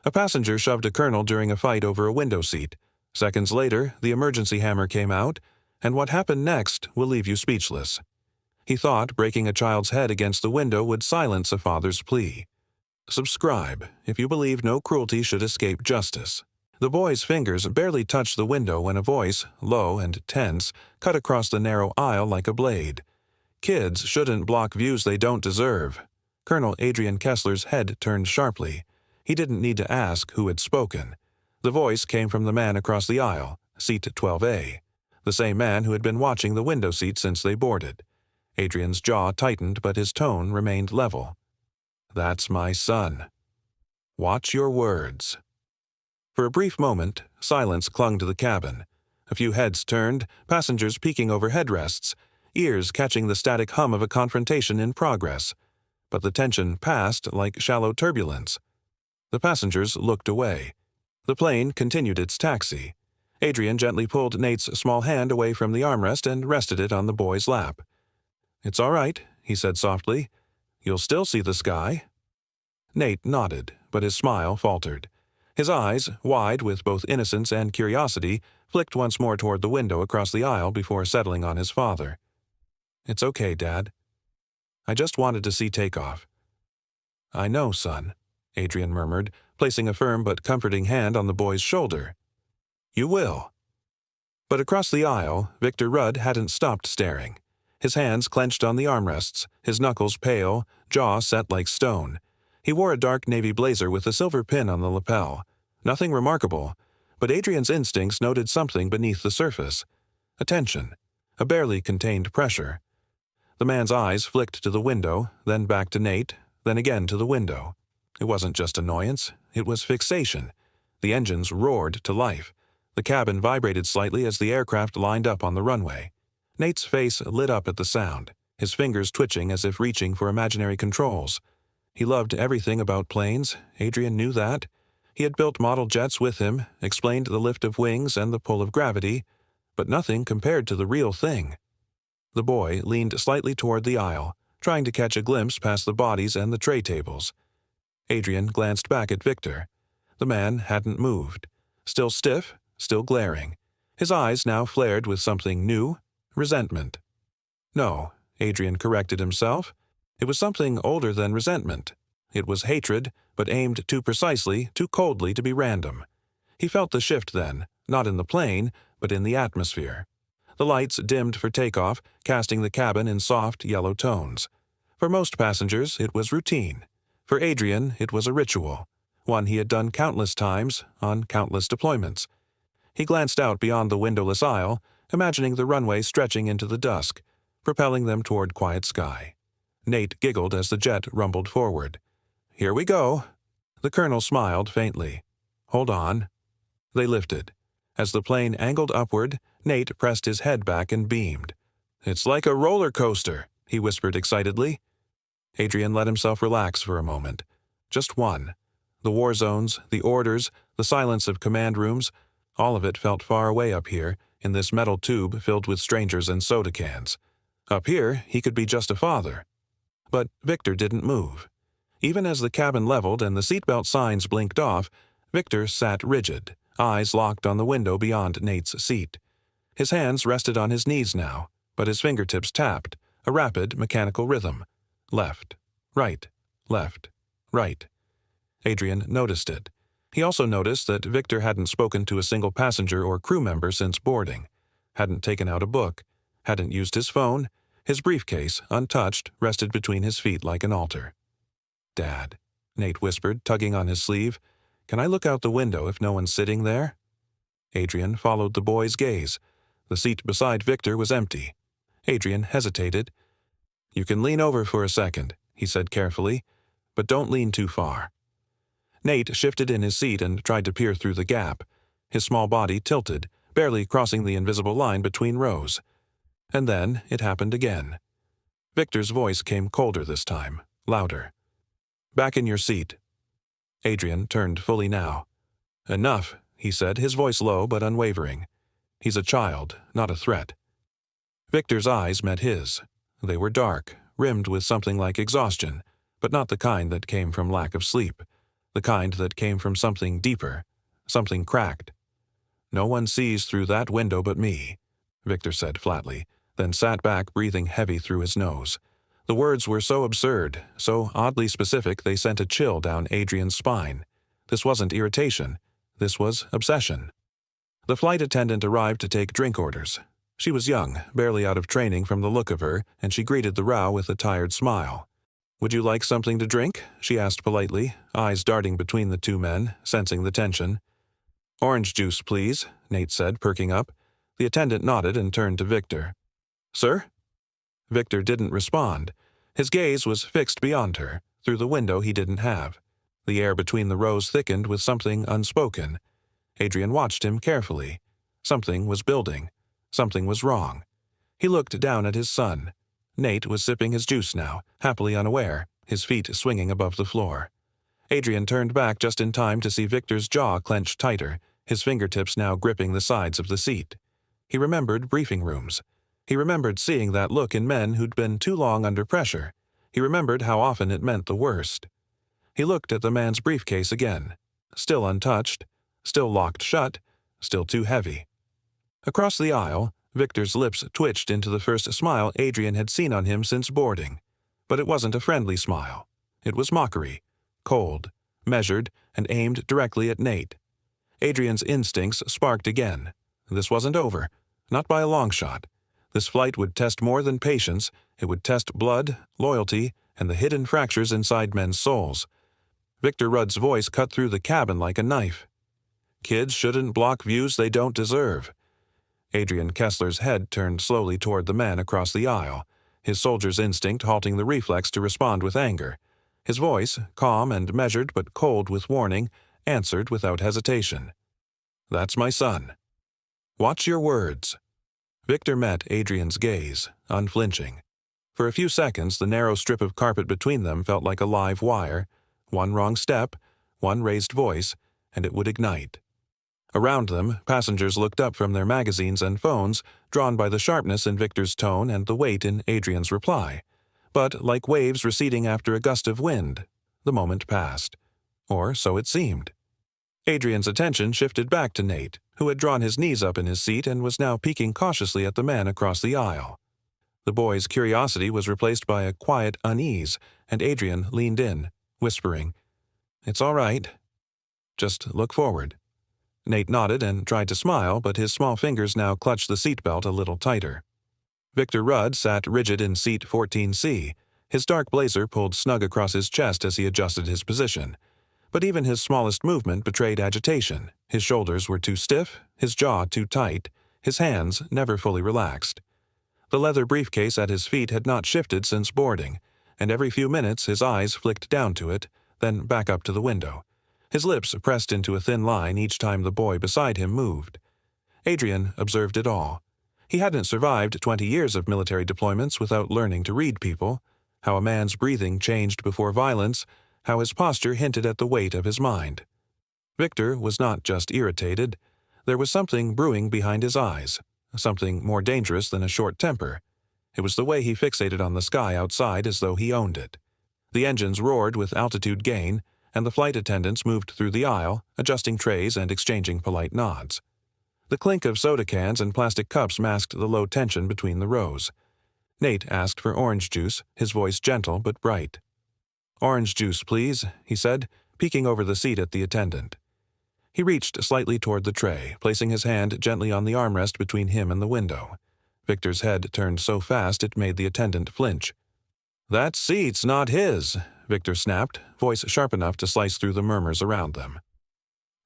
A passenger shoved a colonel during a fight over a window seat. Seconds later, the emergency hammer came out, and what happened next will leave you speechless. He thought breaking a child's head against the window would silence a father's plea. Subscribe if you believe no cruelty should escape justice. The boy's fingers barely touched the window when a voice, low and tense, cut across the narrow aisle like a blade. Kids shouldn't block views they don't deserve. Colonel Adrian Kessler's head turned sharply. He didn't need to ask who had spoken. The voice came from the man across the aisle, seat 12A, the same man who had been watching the window seat since they boarded. Adrian's jaw tightened, but his tone remained level. "That's my son. Watch your words." For a brief moment, silence clung to the cabin. A few heads turned, passengers peeking over headrests, ears catching the static hum of a confrontation in progress. But the tension passed like shallow turbulence. The passengers looked away. The plane continued its taxi. Adrian gently pulled Nate's small hand away from the armrest and rested it on the boy's lap. "It's all right," he said softly. "You'll still see the sky." Nate nodded, but his smile faltered. His eyes, wide with both innocence and curiosity, flicked once more toward the window across the aisle before settling on his father. "It's okay, Dad. I just wanted to see takeoff." "I know, son," Adrian murmured, placing a firm but comforting hand on the boy's shoulder. "You will." But across the aisle, Victor Rudd hadn't stopped staring. His hands clenched on the armrests, his knuckles pale, jaw set like stone. He wore a dark navy blazer with a silver pin on the lapel. Nothing remarkable, but Adrian's instincts noted something beneath the surface. A tension, a barely contained pressure. The man's eyes flicked to the window, then back to Nate, then again to the window. It wasn't just annoyance, it was fixation. The engines roared to life. The cabin vibrated slightly as the aircraft lined up on the runway. Nate's face lit up at the sound, his fingers twitching as if reaching for imaginary controls. He loved everything about planes, Adrian knew that. He had built model jets with him, explained the lift of wings and the pull of gravity, but nothing compared to the real thing. The boy leaned slightly toward the aisle, trying to catch a glimpse past the bodies and the tray tables. Adrian glanced back at Victor. The man hadn't moved. Still stiff, still glaring. His eyes now flared with something new, resentment. No, Adrian corrected himself. It was something older than resentment. It was hatred, but aimed too precisely, too coldly to be random. He felt the shift then, not in the plane, but in the atmosphere. The lights dimmed for takeoff, casting the cabin in soft yellow tones. For most passengers, it was routine. For Adrian, it was a ritual, one he had done countless times, on countless deployments. He glanced out beyond the windowless aisle, imagining the runway stretching into the dusk, propelling them toward quiet sky. Nate giggled as the jet rumbled forward. "Here we go." The colonel smiled faintly. "Hold on." They lifted. As the plane angled upward, Nate pressed his head back and beamed. "It's like a roller coaster," he whispered excitedly. Adrian let himself relax for a moment. Just one. The war zones, the orders, the silence of command rooms, all of it felt far away up here, in this metal tube filled with strangers and soda cans. Up here, he could be just a father. But Victor didn't move. Even as the cabin leveled and the seatbelt signs blinked off, Victor sat rigid, eyes locked on the window beyond Nate's seat. His hands rested on his knees now, but his fingertips tapped, a rapid, mechanical rhythm. Left, right, left, right. Adrian noticed it. He also noticed that Victor hadn't spoken to a single passenger or crew member since boarding, hadn't taken out a book, hadn't used his phone. His briefcase, untouched, rested between his feet like an altar. "Dad," Nate whispered, tugging on his sleeve, "can I look out the window if no one's sitting there?" Adrian followed the boy's gaze. The seat beside Victor was empty. Adrian hesitated. "You can lean over for a second," he said carefully, "but don't lean too far." Nate shifted in his seat and tried to peer through the gap. His small body tilted, barely crossing the invisible line between rows. And then it happened again. Victor's voice came colder this time, louder. "Back in your seat." Adrian turned fully now. "Enough," he said, his voice low but unwavering. "He's a child, not a threat." Victor's eyes met his. They were dark, rimmed with something like exhaustion, but not the kind that came from lack of sleep. the kind that came from something deeper, something cracked. "No one sees through that window but me," Victor said flatly, then sat back, breathing heavy through his nose. The words were so absurd, so oddly specific they sent a chill down Adrian's spine. This wasn't irritation. This was obsession. The flight attendant arrived to take drink orders. She was young, barely out of training from the look of her, and she greeted the row with a tired smile. "Would you like something to drink?" she asked politely, eyes darting between the two men, sensing the tension. "Orange juice, please," Nate said, perking up. The attendant nodded and turned to Victor. "Sir?" Victor didn't respond. His gaze was fixed beyond her, through the window he didn't have. The air between the rows thickened with something unspoken. Adrian watched him carefully. Something was building. Something was wrong. He looked down at his son. Nate was sipping his juice now, happily unaware, his feet swinging above the floor. Adrian turned back just in time to see Victor's jaw clench tighter, his fingertips now gripping the sides of the seat. He remembered briefing rooms. He remembered seeing that look in men who'd been too long under pressure. He remembered how often it meant the worst. He looked at the man's briefcase again. Still untouched, still locked shut, still too heavy. Across the aisle, Victor's lips twitched into the first smile Adrian had seen on him since boarding. But it wasn't a friendly smile. It was mockery, cold, measured, and aimed directly at Nate. Adrian's instincts sparked again. This wasn't over, not by a long shot. This flight would test more than patience. It would test blood, loyalty, and the hidden fractures inside men's souls. Victor Rudd's voice cut through the cabin like a knife. "Kids shouldn't block views they don't deserve." Adrian Kessler's head turned slowly toward the man across the aisle, his soldier's instinct halting the reflex to respond with anger. His voice, calm and measured but cold with warning, answered without hesitation. "That's my son. Watch your words." Victor met Adrian's gaze, unflinching. For a few seconds, the narrow strip of carpet between them felt like a live wire. One wrong step, one raised voice, and it would ignite. Around them, passengers looked up from their magazines and phones, drawn by the sharpness in Victor's tone and the weight in Adrian's reply. But, like waves receding after a gust of wind, the moment passed. Or so it seemed. Adrian's attention shifted back to Nate, who had drawn his knees up in his seat and was now peeking cautiously at the man across the aisle. The boy's curiosity was replaced by a quiet unease, and Adrian leaned in, whispering, "It's all right. Just look forward." Nate nodded and tried to smile, but his small fingers now clutched the seatbelt a little tighter. Victor Rudd sat rigid in seat 14C, his dark blazer pulled snug across his chest as he adjusted his position. But even his smallest movement betrayed agitation. His shoulders were too stiff, his jaw too tight, his hands never fully relaxed. The leather briefcase at his feet had not shifted since boarding, and every few minutes his eyes flicked down to it, then back up to the window. His lips pressed into a thin line each time the boy beside him moved. Adrian observed it all. He hadn't survived 20 years of military deployments without learning to read people, how a man's breathing changed before violence, how his posture hinted at the weight of his mind. Victor was not just irritated. There was something brewing behind his eyes, something more dangerous than a short temper. It was the way he fixated on the sky outside as though he owned it. The engines roared with altitude gain, and the flight attendants moved through the aisle, adjusting trays and exchanging polite nods. The clink of soda cans and plastic cups masked the low tension between the rows. Nate asked for orange juice, his voice gentle but bright. "Orange juice, please," he said, peeking over the seat at the attendant. He reached slightly toward the tray, placing his hand gently on the armrest between him and the window. Victor's head turned so fast it made the attendant flinch. "That seat's not his," Victor snapped, voice sharp enough to slice through the murmurs around them.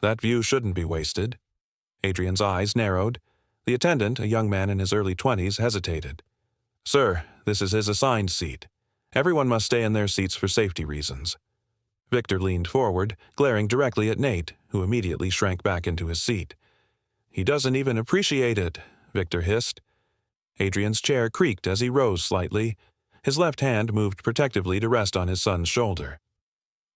"That view shouldn't be wasted." Adrian's eyes narrowed. The attendant, a young man in his early 20s, hesitated. "Sir, this is his assigned seat. Everyone must stay in their seats for safety reasons." Victor leaned forward, glaring directly at Nate, who immediately shrank back into his seat. "He doesn't even appreciate it," Victor hissed. Adrian's chair creaked as he rose slightly. His left hand moved protectively to rest on his son's shoulder.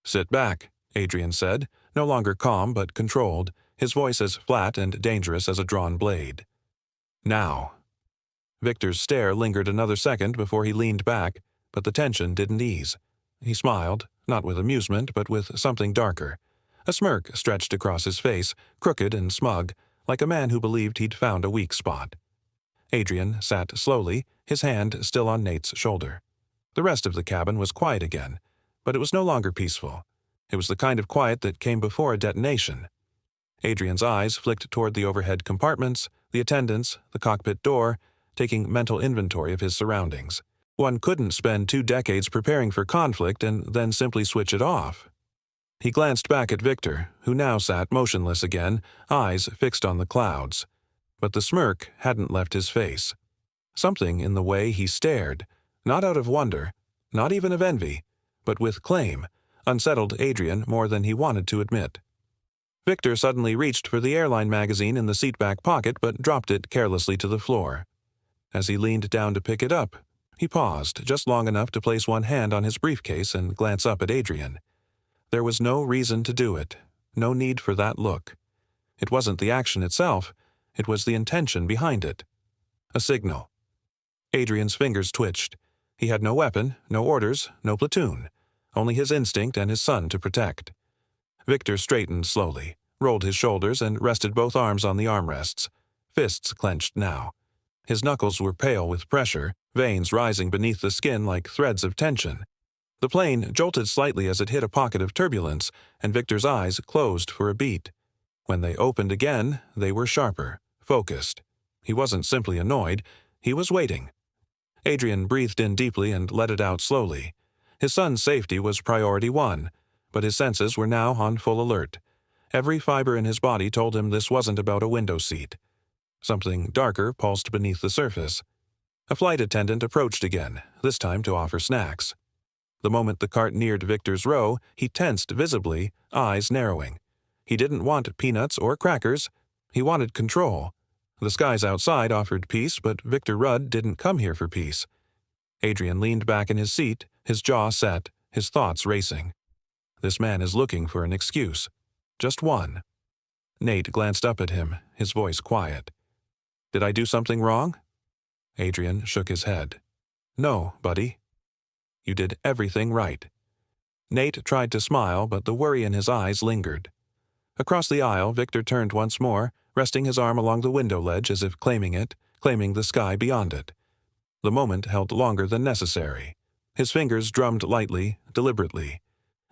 "Sit back," Adrian said, no longer calm but controlled, his voice as flat and dangerous as a drawn blade. "Now." Victor's stare lingered another second before he leaned back, but the tension didn't ease. He smiled, not with amusement but with something darker, A smirk stretched across his face, crooked and smug, like a man who believed he'd found a weak spot. Adrian sat slowly, his hand still on Nate's shoulder. The rest of the cabin was quiet again, but it was no longer peaceful. It was the kind of quiet that came before a detonation. Adrian's eyes flicked toward the overhead compartments, the attendants, the cockpit door, taking mental inventory of his surroundings. One couldn't spend 2 decades preparing for conflict and then simply switch it off. He glanced back at Victor, who now sat motionless again, eyes fixed on the clouds. But the smirk hadn't left his face. Something in the way he stared, not out of wonder, not even of envy, but with claim, unsettled Adrian more than he wanted to admit. Victor suddenly reached for the airline magazine in the seat-back pocket but dropped it carelessly to the floor. As he leaned down to pick it up, he paused just long enough to place one hand on his briefcase and glance up at Adrian. There was no reason to do it, no need for that look. It wasn't the action itself, it was the intention behind it. A signal. Adrian's fingers twitched. He had no weapon, no orders, no platoon, only his instinct and his son to protect. Victor straightened slowly, rolled his shoulders and rested both arms on the armrests, fists clenched now. His knuckles were pale with pressure, veins rising beneath the skin like threads of tension. The plane jolted slightly as it hit a pocket of turbulence, and Victor's eyes closed for a beat. When they opened again, they were sharper, focused. He wasn't simply annoyed, he was waiting. Adrian breathed in deeply and let it out slowly. His son's safety was priority one, but his senses were now on full alert. Every fiber in his body told him this wasn't about a window seat. Something darker pulsed beneath the surface. A flight attendant approached again, this time to offer snacks. The moment the cart neared Victor's row, he tensed visibly, eyes narrowing. He didn't want peanuts or crackers. He wanted control. The skies outside offered peace, but Victor Rudd didn't come here for peace. Adrian leaned back in his seat, his jaw set, his thoughts racing. This man is looking for an excuse. Just one. Nate glanced up at him, his voice quiet. "Did I do something wrong?" Adrian shook his head. "No, buddy. You did everything right." Nate tried to smile, but the worry in his eyes lingered. Across the aisle, Victor turned once more, resting his arm along the window ledge as if claiming it, claiming the sky beyond it. The moment held longer than necessary. His fingers drummed lightly, deliberately.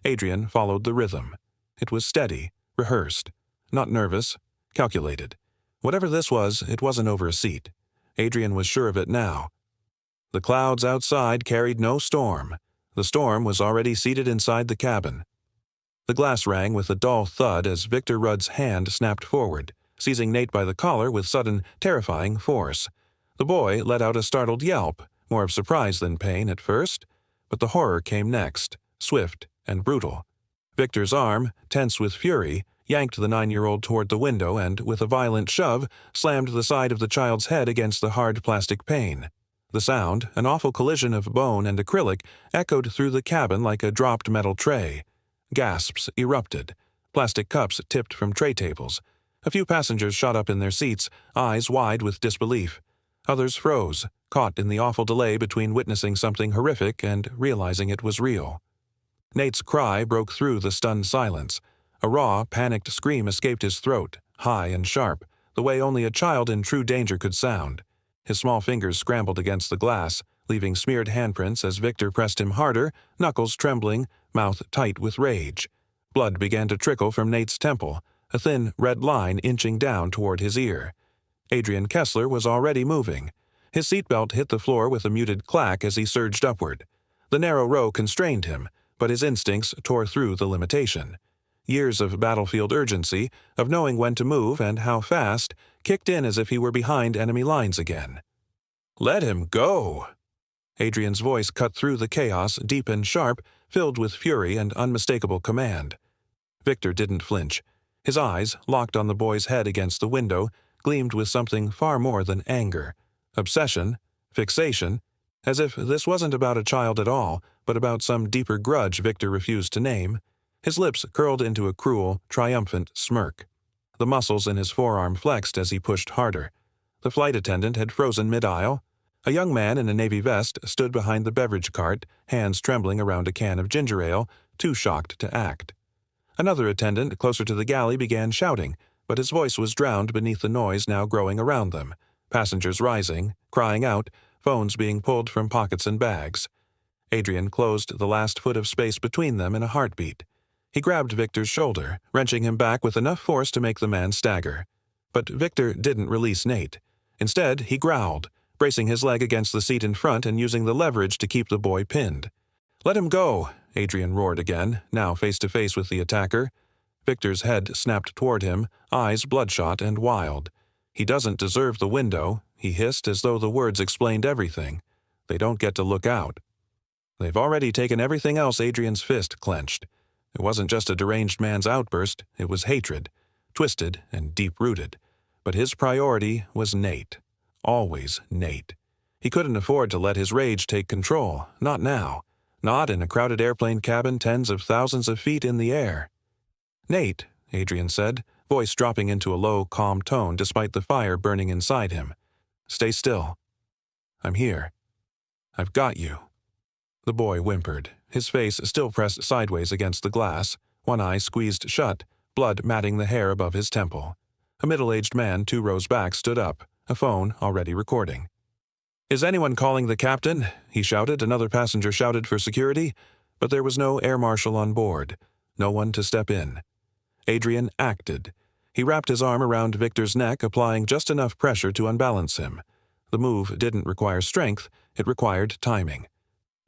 Adrian followed the rhythm. It was steady, rehearsed, not nervous, calculated. Whatever this was, it wasn't over a seat. Adrian was sure of it now. The clouds outside carried no storm. The storm was already seated inside the cabin. The glass rang with a dull thud as Victor Rudd's hand snapped forward, seizing Nate by the collar with sudden, terrifying force. The boy let out a startled yelp, more of surprise than pain at first, but the horror came next, swift and brutal. Victor's arm, tense with fury, yanked the 9-year-old toward the window and, with a violent shove, slammed the side of the child's head against the hard plastic pane. The sound, an awful collision of bone and acrylic, echoed through the cabin like a dropped metal tray. Gasps erupted. Plastic cups tipped from tray tables. A few passengers shot up in their seats, eyes wide with disbelief. Others froze, caught in the awful delay between witnessing something horrific and realizing it was real. Nate's cry broke through the stunned silence. A raw, panicked scream escaped his throat, high and sharp, the way only a child in true danger could sound. His small fingers scrambled against the glass, leaving smeared handprints as Victor pressed him harder, knuckles trembling, mouth tight with rage. Blood began to trickle from Nate's temple, a thin red line inching down toward his ear. Adrian Kessler was already moving. His seatbelt hit the floor with a muted clack as he surged upward. The narrow row constrained him, but his instincts tore through the limitation. Years of battlefield urgency, of knowing when to move and how fast, kicked in as if he were behind enemy lines again. "Let him go!" Adrian's voice cut through the chaos, deep and sharp, filled with fury and unmistakable command. Victor didn't flinch. His eyes, locked on the boy's head against the window, gleamed with something far more than anger. Obsession, fixation, as if this wasn't about a child at all, but about some deeper grudge Victor refused to name. His lips curled into a cruel, triumphant smirk. The muscles in his forearm flexed as he pushed harder. The flight attendant had frozen mid-aisle. A young man in a navy vest stood behind the beverage cart, hands trembling around a can of ginger ale, too shocked to act. Another attendant closer to the galley began shouting, but his voice was drowned beneath the noise now growing around them. Passengers rising, crying out, phones being pulled from pockets and bags. Adrian closed the last foot of space between them in a heartbeat. He grabbed Victor's shoulder, wrenching him back with enough force to make the man stagger. But Victor didn't release Nate. Instead, he growled, bracing his leg against the seat in front and using the leverage to keep the boy pinned. "Let him go!" Adrian roared again, now face to face with the attacker. Victor's head snapped toward him, eyes bloodshot and wild. "He doesn't deserve the window," he hissed as though the words explained everything. "They don't get to look out." "They've already taken everything else." Adrian's fist clenched. It wasn't just a deranged man's outburst, it was hatred, twisted and deep-rooted. But his priority was Nate. Always Nate. He couldn't afford to let his rage take control, not now. Not in a crowded airplane cabin tens of thousands of feet in the air. "Nate," Adrian said, voice dropping into a low, calm tone despite the fire burning inside him. "Stay still. I'm here. I've got you." The boy whimpered, his face still pressed sideways against the glass, one eye squeezed shut, blood matting the hair above his temple. A middle-aged man 2 rows back stood up, a phone already recording. "Is anyone calling the captain?" he shouted. Another passenger shouted for security, but there was no air marshal on board, no one to step in. Adrian acted. He wrapped his arm around Victor's neck, applying just enough pressure to unbalance him. The move didn't require strength, it required timing.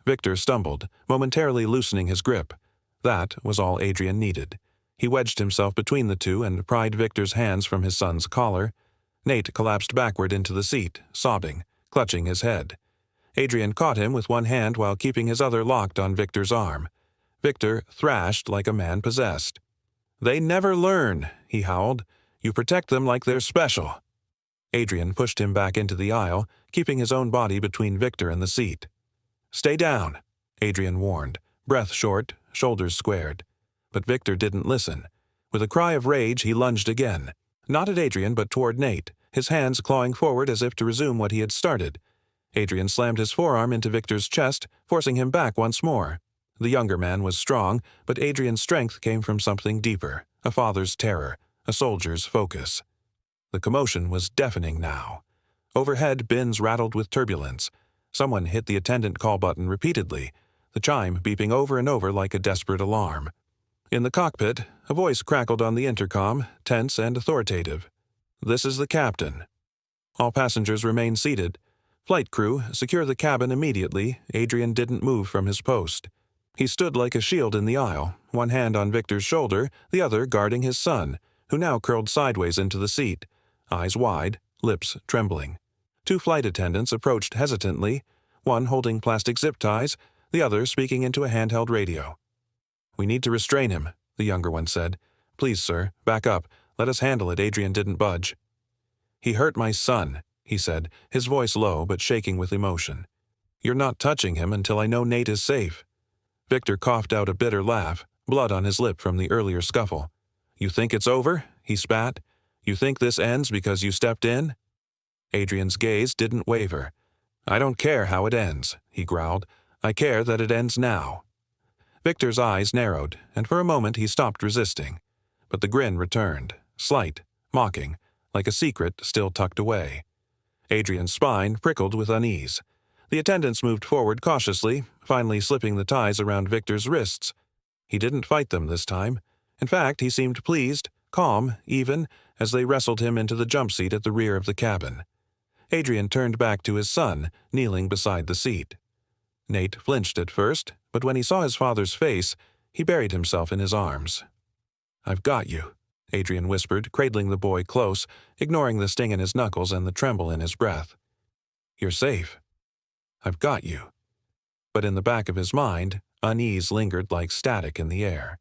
Victor stumbled, momentarily loosening his grip. That was all Adrian needed. He wedged himself between the two and pried Victor's hands from his son's collar. Nate collapsed backward into the seat, sobbing, clutching his head. Adrian caught him with one hand while keeping his other locked on Victor's arm. Victor thrashed like a man possessed. "They never learn," he howled. "You protect them like they're special." Adrian pushed him back into the aisle, keeping his own body between Victor and the seat. "Stay down," Adrian warned, breath short, shoulders squared. But Victor didn't listen. With a cry of rage, he lunged again. Not at Adrian, but toward Nate, his hands clawing forward as if to resume what he had started. Adrian slammed his forearm into Victor's chest, forcing him back once more. The younger man was strong, but Adrian's strength came from something deeper, a father's terror, a soldier's focus. The commotion was deafening now. Overhead, bins rattled with turbulence. Someone hit the attendant call button repeatedly, the chime beeping over and over like a desperate alarm. In the cockpit, a voice crackled on the intercom, tense and authoritative. "This is the captain." All passengers remained seated. "Flight crew, secure the cabin immediately." Adrian didn't move from his post. He stood like a shield in the aisle, one hand on Victor's shoulder, the other guarding his son, who now curled sideways into the seat, eyes wide, lips trembling. 2 flight attendants approached hesitantly, one holding plastic zip ties, the other speaking into a handheld radio. "We need to restrain him," the younger one said. "Please, sir, back up. Let us handle it." Adrian didn't budge. "He hurt my son," he said, his voice low but shaking with emotion. "You're not touching him until I know Nate is safe." Victor coughed out a bitter laugh, blood on his lip from the earlier scuffle. "You think it's over?" he spat. "You think this ends because you stepped in?" Adrian's gaze didn't waver. "I don't care how it ends," he growled. "I care that it ends now." Victor's eyes narrowed, and for a moment he stopped resisting. But the grin returned, slight, mocking, like a secret still tucked away. Adrian's spine prickled with unease. The attendants moved forward cautiously, finally slipping the ties around Victor's wrists. He didn't fight them this time. In fact, he seemed pleased, calm, even, as they wrestled him into the jump seat at the rear of the cabin. Adrian turned back to his son, kneeling beside the seat. Nate flinched at first, but when he saw his father's face, he buried himself in his arms. "I've got you," Adrian whispered, cradling the boy close, ignoring the sting in his knuckles and the tremble in his breath. "You're safe. I've got you." But in the back of his mind, unease lingered like static in the air.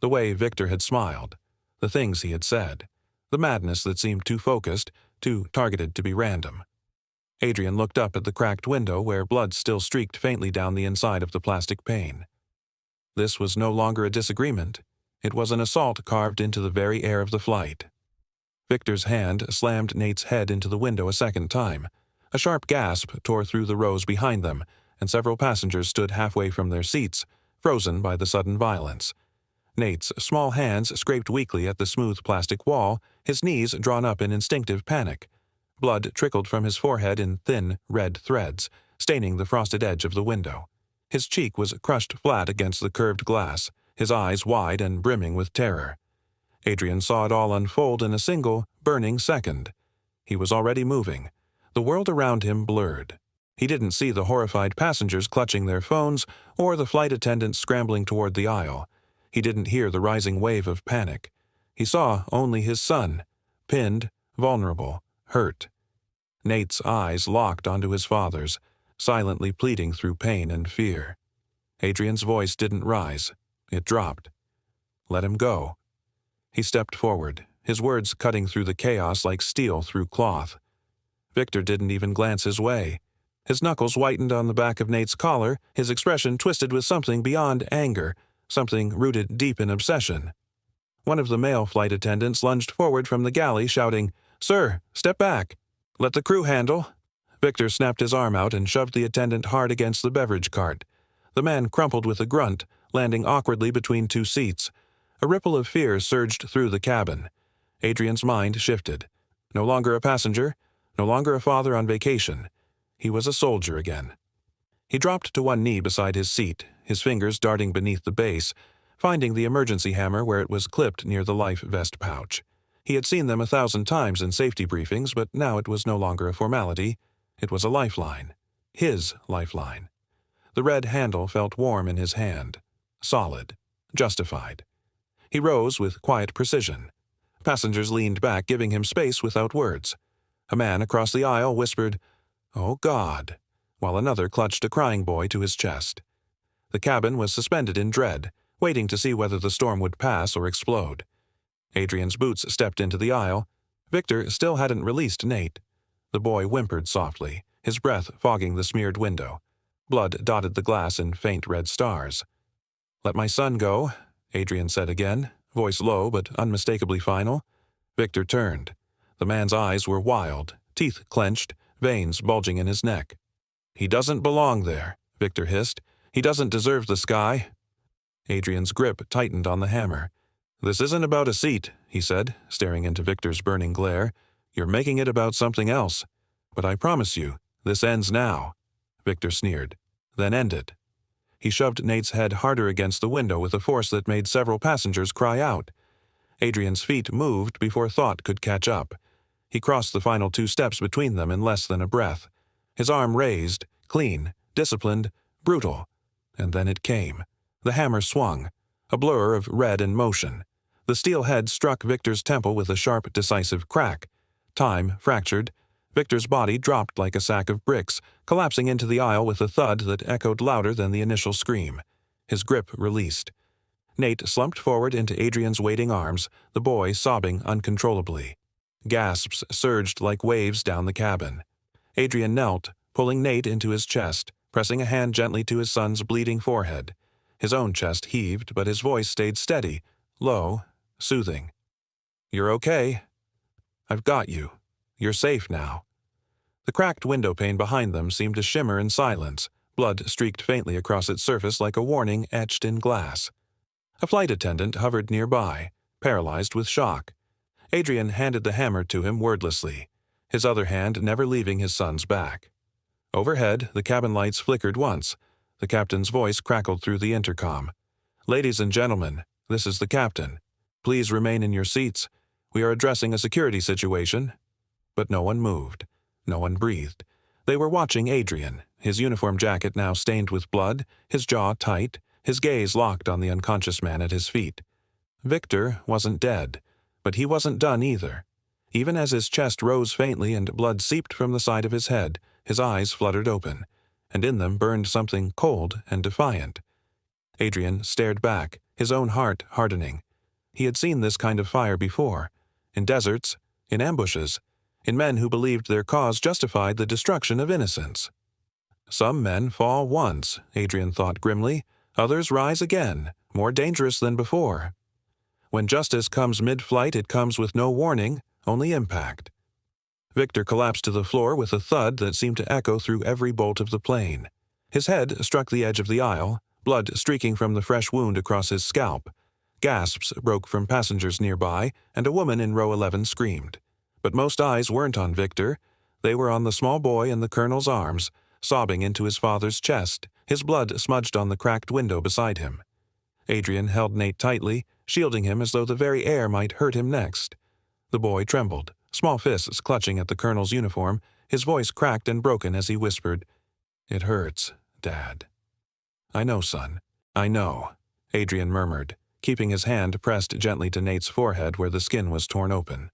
The way Victor had smiled, the things he had said, the madness that seemed too focused, too targeted to be random. Adrian looked up at the cracked window where blood still streaked faintly down the inside of the plastic pane. This was no longer a disagreement. It was an assault carved into the very air of the flight. Victor's hand slammed Nate's head into the window a second time. A sharp gasp tore through the rows behind them, and several passengers stood halfway from their seats, frozen by the sudden violence. Nate's small hands scraped weakly at the smooth plastic wall, his knees drawn up in instinctive panic. Blood trickled from his forehead in thin, red threads, staining the frosted edge of the window. His cheek was crushed flat against the curved glass, his eyes wide and brimming with terror. Adrian saw it all unfold in a single, burning second. He was already moving. The world around him blurred. He didn't see the horrified passengers clutching their phones or the flight attendants scrambling toward the aisle. He didn't hear the rising wave of panic. He saw only his son, pinned, vulnerable, hurt. Nate's eyes locked onto his father's, silently pleading through pain and fear. Adrian's voice didn't rise. It dropped. Let him go. He stepped forward, his words cutting through the chaos like steel through cloth. Victor didn't even glance his way. His knuckles whitened on the back of Nate's collar, his expression twisted with something beyond anger, something rooted deep in obsession. One of the male flight attendants lunged forward from the galley, shouting, "Sir, step back. Let the crew handle." Victor snapped his arm out and shoved the attendant hard against the beverage cart. The man crumpled with a grunt, landing awkwardly between two seats. A ripple of fear surged through the cabin. Adrian's mind shifted. No longer a passenger, no longer a father on vacation. He was a soldier again. He dropped to one knee beside his seat, his fingers darting beneath the base, finding the emergency hammer where it was clipped near the life vest pouch. He had seen them 1,000 times in safety briefings, but now it was no longer a formality. It was a lifeline. His lifeline. The red handle felt warm in his hand. Solid. Justified. He rose with quiet precision. Passengers leaned back, giving him space without words. A man across the aisle whispered, "Oh, God," while another clutched a crying boy to his chest. The cabin was suspended in dread, waiting to see whether the storm would pass or explode. Adrian's boots stepped into the aisle. Victor still hadn't released Nate. The boy whimpered softly, his breath fogging the smeared window. Blood dotted the glass in faint red stars. "Let my son go," Adrian said again, voice low but unmistakably final. Victor turned. The man's eyes were wild, teeth clenched, veins bulging in his neck. "He doesn't belong there," Victor hissed. "He doesn't deserve the sky." Adrian's grip tightened on the hammer. "This isn't about a seat," he said, staring into Victor's burning glare. "You're making it about something else. But I promise you, this ends now." Victor sneered. "Then end it." He shoved Nate's head harder against the window with a force that made several passengers cry out. Adrian's feet moved before thought could catch up. He crossed the final 2 steps between them in less than a breath. His arm raised, clean, disciplined, brutal. And then it came. The hammer swung, a blur of red and motion. The steel head struck Victor's temple with a sharp, decisive crack. Time fractured. Victor's body dropped like a sack of bricks, collapsing into the aisle with a thud that echoed louder than the initial scream. His grip released. Nate slumped forward into Adrian's waiting arms, the boy sobbing uncontrollably. Gasps surged like waves down the cabin. Adrian knelt, pulling Nate into his chest, pressing a hand gently to his son's bleeding forehead. His own chest heaved, but his voice stayed steady, low, soothing. "You're okay. I've got you. You're safe now." The cracked window pane behind them seemed to shimmer in silence, blood streaked faintly across its surface like a warning etched in glass. A flight attendant hovered nearby, paralyzed with shock. Adrian handed the hammer to him wordlessly, his other hand never leaving his son's back. Overhead, the cabin lights flickered once. The captain's voice crackled through the intercom. "Ladies and gentlemen, this is the captain. Please remain in your seats. We are addressing a security situation." But no one moved. No one breathed. They were watching Adrian, his uniform jacket now stained with blood, his jaw tight, his gaze locked on the unconscious man at his feet. Victor wasn't dead, but he wasn't done either. Even as his chest rose faintly and blood seeped from the side of his head, his eyes fluttered open, and in them burned something cold and defiant. Adrian stared back, his own heart hardening. He had seen this kind of fire before, in deserts, in ambushes, in men who believed their cause justified the destruction of innocence. Some men fall once, Adrian thought grimly. Others rise again, more dangerous than before. When justice comes mid-flight, it comes with no warning, only impact. Victor collapsed to the floor with a thud that seemed to echo through every bolt of the plane. His head struck the edge of the aisle, blood streaking from the fresh wound across his scalp. Gasps broke from passengers nearby, and a woman in row 11 screamed. But most eyes weren't on Victor. They were on the small boy in the colonel's arms, sobbing into his father's chest, his blood smudged on the cracked window beside him. Adrian held Nate tightly, shielding him as though the very air might hurt him next. The boy trembled, small fists clutching at the colonel's uniform, his voice cracked and broken as he whispered, "It hurts, Dad." "I know, son. I know," Adrian murmured, keeping his hand pressed gently to Nate's forehead where the skin was torn open.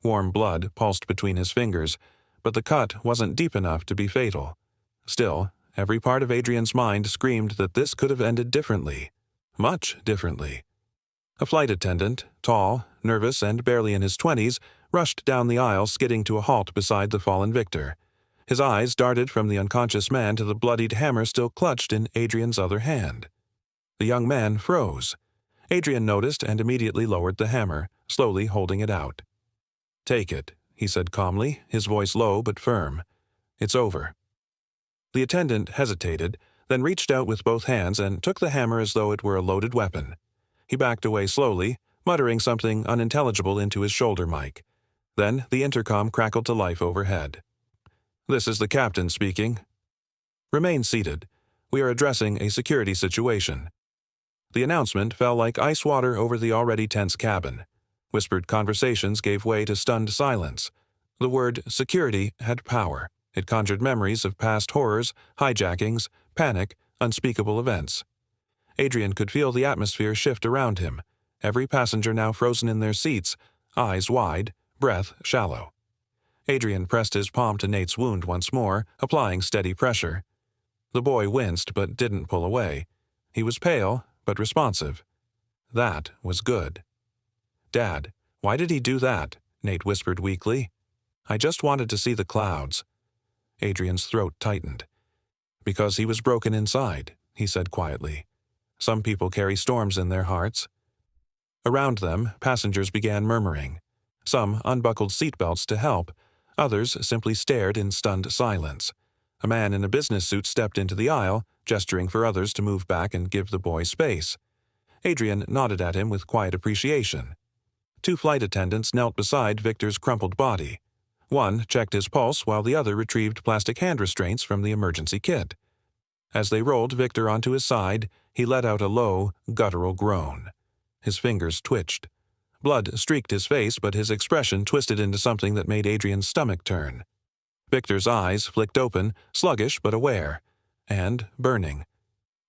Warm blood pulsed between his fingers, but the cut wasn't deep enough to be fatal. Still, every part of Adrian's mind screamed that this could have ended differently. Much differently. A flight attendant, tall, nervous, and barely in his 20s, rushed down the aisle, skidding to a halt beside the fallen Victor. His eyes darted from the unconscious man to the bloodied hammer still clutched in Adrian's other hand. The young man froze. Adrian noticed and immediately lowered the hammer, slowly holding it out. "Take it," he said calmly, his voice low but firm. "It's over." The attendant hesitated, then reached out with both hands and took the hammer as though it were a loaded weapon. He backed away slowly, muttering something unintelligible into his shoulder mic. Then the intercom crackled to life overhead. "This is the captain speaking. Remain seated. We are addressing a security situation." The announcement fell like ice water over the already tense cabin. Whispered conversations gave way to stunned silence. The word security had power. It conjured memories of past horrors, hijackings, panic, unspeakable events. Adrian could feel the atmosphere shift around him, every passenger now frozen in their seats, eyes wide, breath shallow. Adrian pressed his palm to Nate's wound once more, applying steady pressure. The boy winced but didn't pull away. He was pale, but responsive. That was good. "Dad, why did he do that?" Nate whispered weakly. "I just wanted to see the clouds." Adrian's throat tightened. "Because he was broken inside," he said quietly. "Some people carry storms in their hearts." Around them, passengers began murmuring. Some unbuckled seatbelts to help. Others simply stared in stunned silence. A man in a business suit stepped into the aisle, gesturing for others to move back and give the boy space. Adrian nodded at him with quiet appreciation. Two flight attendants knelt beside Victor's crumpled body. One checked his pulse while the other retrieved plastic hand restraints from the emergency kit. As they rolled Victor onto his side, he let out a low, guttural groan. His fingers twitched. Blood streaked his face, but his expression twisted into something that made Adrian's stomach turn. Victor's eyes flicked open, sluggish but aware, and burning.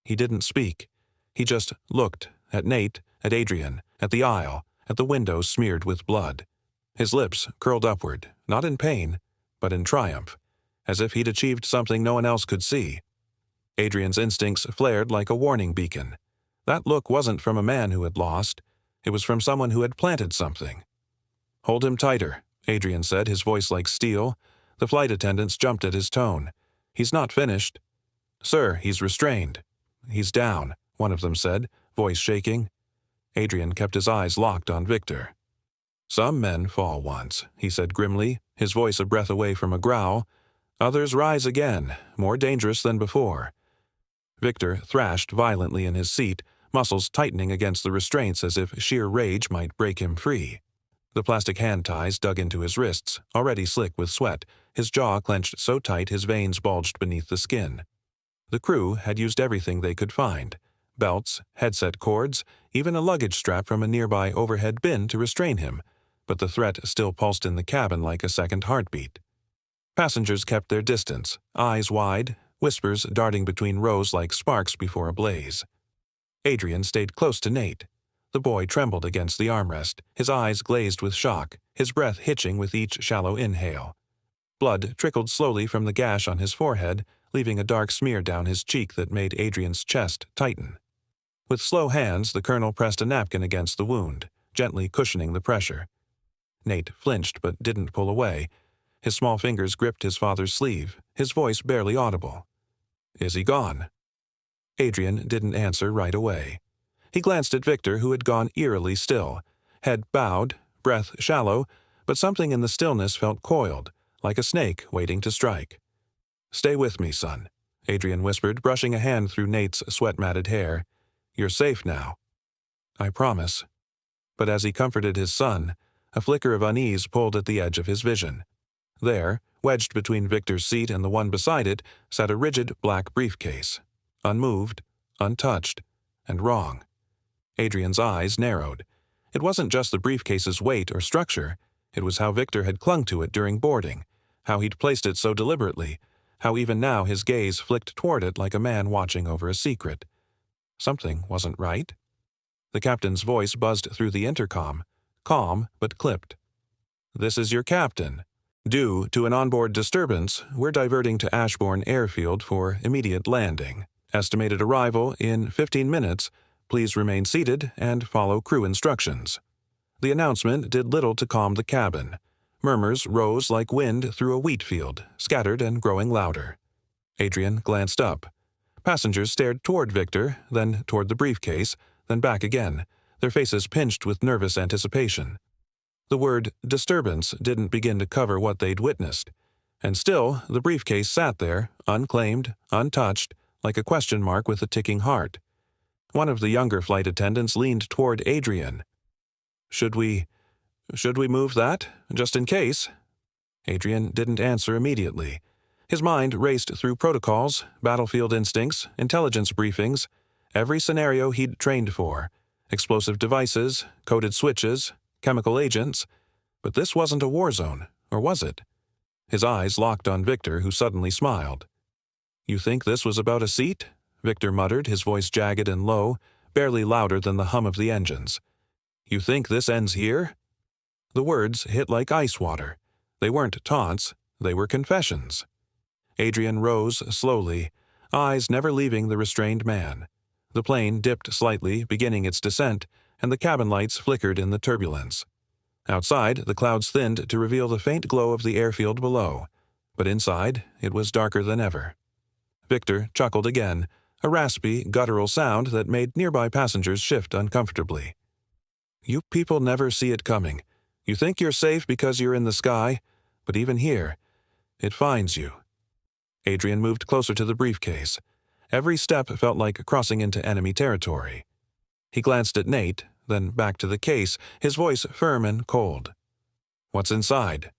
He didn't speak. He just looked at Nate, at Adrian, at the aisle, at the windows smeared with blood. His lips curled upward, not in pain, but in triumph, as if he'd achieved something no one else could see. Adrian's instincts flared like a warning beacon. That look wasn't from a man who had lost. It was from someone who had planted something. "Hold him tighter," Adrian said, his voice like steel. The flight attendants jumped at his tone. "He's not finished." "Sir, he's restrained." "He's down," one of them said, voice shaking. Adrian kept his eyes locked on Victor. "Some men fall once," he said grimly, his voice a breath away from a growl. "Others rise again, more dangerous than before." Victor thrashed violently in his seat, muscles tightening against the restraints as if sheer rage might break him free. The plastic hand ties dug into his wrists, already slick with sweat, his jaw clenched so tight his veins bulged beneath the skin. The crew had used everything they could find: belts, headset cords, even a luggage strap from a nearby overhead bin to restrain him, but the threat still pulsed in the cabin like a second heartbeat. Passengers kept their distance, eyes wide, whispers darting between rows like sparks before a blaze. Adrian stayed close to Nate. The boy trembled against the armrest, his eyes glazed with shock, his breath hitching with each shallow inhale. Blood trickled slowly from the gash on his forehead, leaving a dark smear down his cheek that made Adrian's chest tighten. With slow hands, the colonel pressed a napkin against the wound, gently cushioning the pressure. Nate flinched but didn't pull away. His small fingers gripped his father's sleeve, his voice barely audible. "Is he gone?" Adrian didn't answer right away. He glanced at Victor, who had gone eerily still, head bowed, breath shallow, but something in the stillness felt coiled, like a snake waiting to strike. "Stay with me, son," Adrian whispered, brushing a hand through Nate's sweat-matted hair. "You're safe now." I promise. But as he comforted his son, a flicker of unease pulled at the edge of his vision. There, wedged between Victor's seat and the one beside it, sat a rigid black briefcase. Unmoved, untouched, and wrong. Adrian's eyes narrowed. It wasn't just the briefcase's weight or structure. It was how Victor had clung to it during boarding, how he'd placed it so deliberately, how even now his gaze flicked toward it like a man watching over a secret. Something wasn't right. The captain's voice buzzed through the intercom, calm but clipped. "This is your captain. Due to an onboard disturbance, we're diverting to Ashbourne Airfield for immediate landing. Estimated arrival in 15 minutes. Please remain seated and follow crew instructions." The announcement did little to calm the cabin. Murmurs rose like wind through a wheat field, scattered and growing louder. Adrian glanced up. Passengers stared toward Victor, then toward the briefcase, then back again, their faces pinched with nervous anticipation. The word disturbance didn't begin to cover what they'd witnessed. And still, the briefcase sat there, unclaimed, untouched, like a question mark with a ticking heart. One of the younger flight attendants leaned toward Adrian. Should we move that, just in case?" Adrian didn't answer immediately. His mind raced through protocols, battlefield instincts, intelligence briefings, every scenario he'd trained for. Explosive devices, coded switches, chemical agents. But this wasn't a war zone, or was it? His eyes locked on Victor, who suddenly smiled. "You think this was about a seat?" Victor muttered, his voice jagged and low, barely louder than the hum of the engines. "You think this ends here?" The words hit like ice water. They weren't taunts, they were confessions. Adrian rose slowly, eyes never leaving the restrained man. The plane dipped slightly, beginning its descent, and the cabin lights flickered in the turbulence. Outside, the clouds thinned to reveal the faint glow of the airfield below, but inside, it was darker than ever. Victor chuckled again, a raspy, guttural sound that made nearby passengers shift uncomfortably. "You people never see it coming. You think you're safe because you're in the sky, but even here, it finds you." Adrian moved closer to the briefcase. Every step felt like crossing into enemy territory. He glanced at Nate, then back to the case, his voice firm and cold. "What's inside?"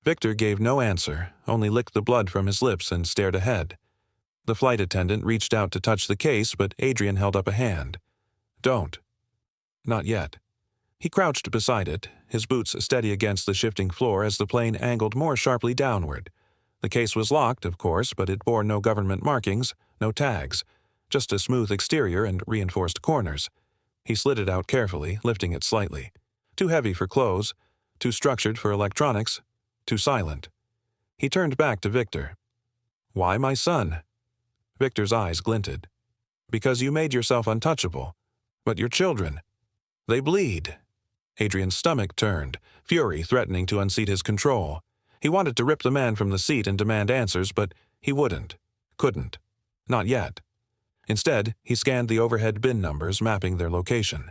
Victor gave no answer, only licked the blood from his lips and stared ahead. The flight attendant reached out to touch the case, but Adrian held up a hand. "Don't." "Not yet." He crouched beside it, his boots steady against the shifting floor as the plane angled more sharply downward. The case was locked, of course, but it bore no government markings, no tags, just a smooth exterior and reinforced corners. He slid it out carefully, lifting it slightly. Too heavy for clothes, too structured for electronics, too silent. He turned back to Victor. "Why my son?" Victor's eyes glinted. "Because you made yourself untouchable. But your children, they bleed." Adrian's stomach turned, fury threatening to unseat his control. He wanted to rip the man from the seat and demand answers, but he wouldn't, couldn't, not yet. Instead, he scanned the overhead bin numbers mapping their location.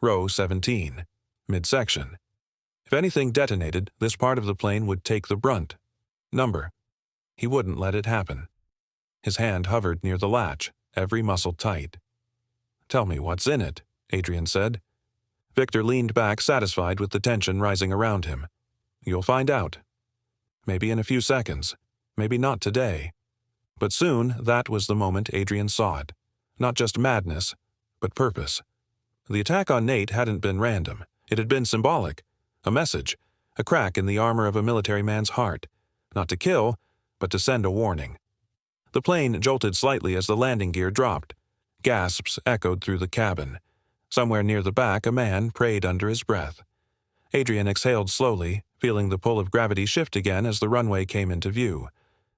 Row 17, midsection. If anything detonated, this part of the plane would take the brunt. Number. He wouldn't let it happen. His hand hovered near the latch, every muscle tight. "Tell me what's in it," Adrian said. Victor leaned back, satisfied with the tension rising around him. "You'll find out. Maybe in a few seconds. Maybe not today." But soon, that was the moment Adrian saw it. Not just madness, but purpose. The attack on Nate hadn't been random. It had been symbolic. A message. A crack in the armor of a military man's heart. Not to kill, but to send a warning. The plane jolted slightly as the landing gear dropped. Gasps echoed through the cabin. Somewhere near the back, a man prayed under his breath. Adrian exhaled slowly, feeling the pull of gravity shift again as the runway came into view.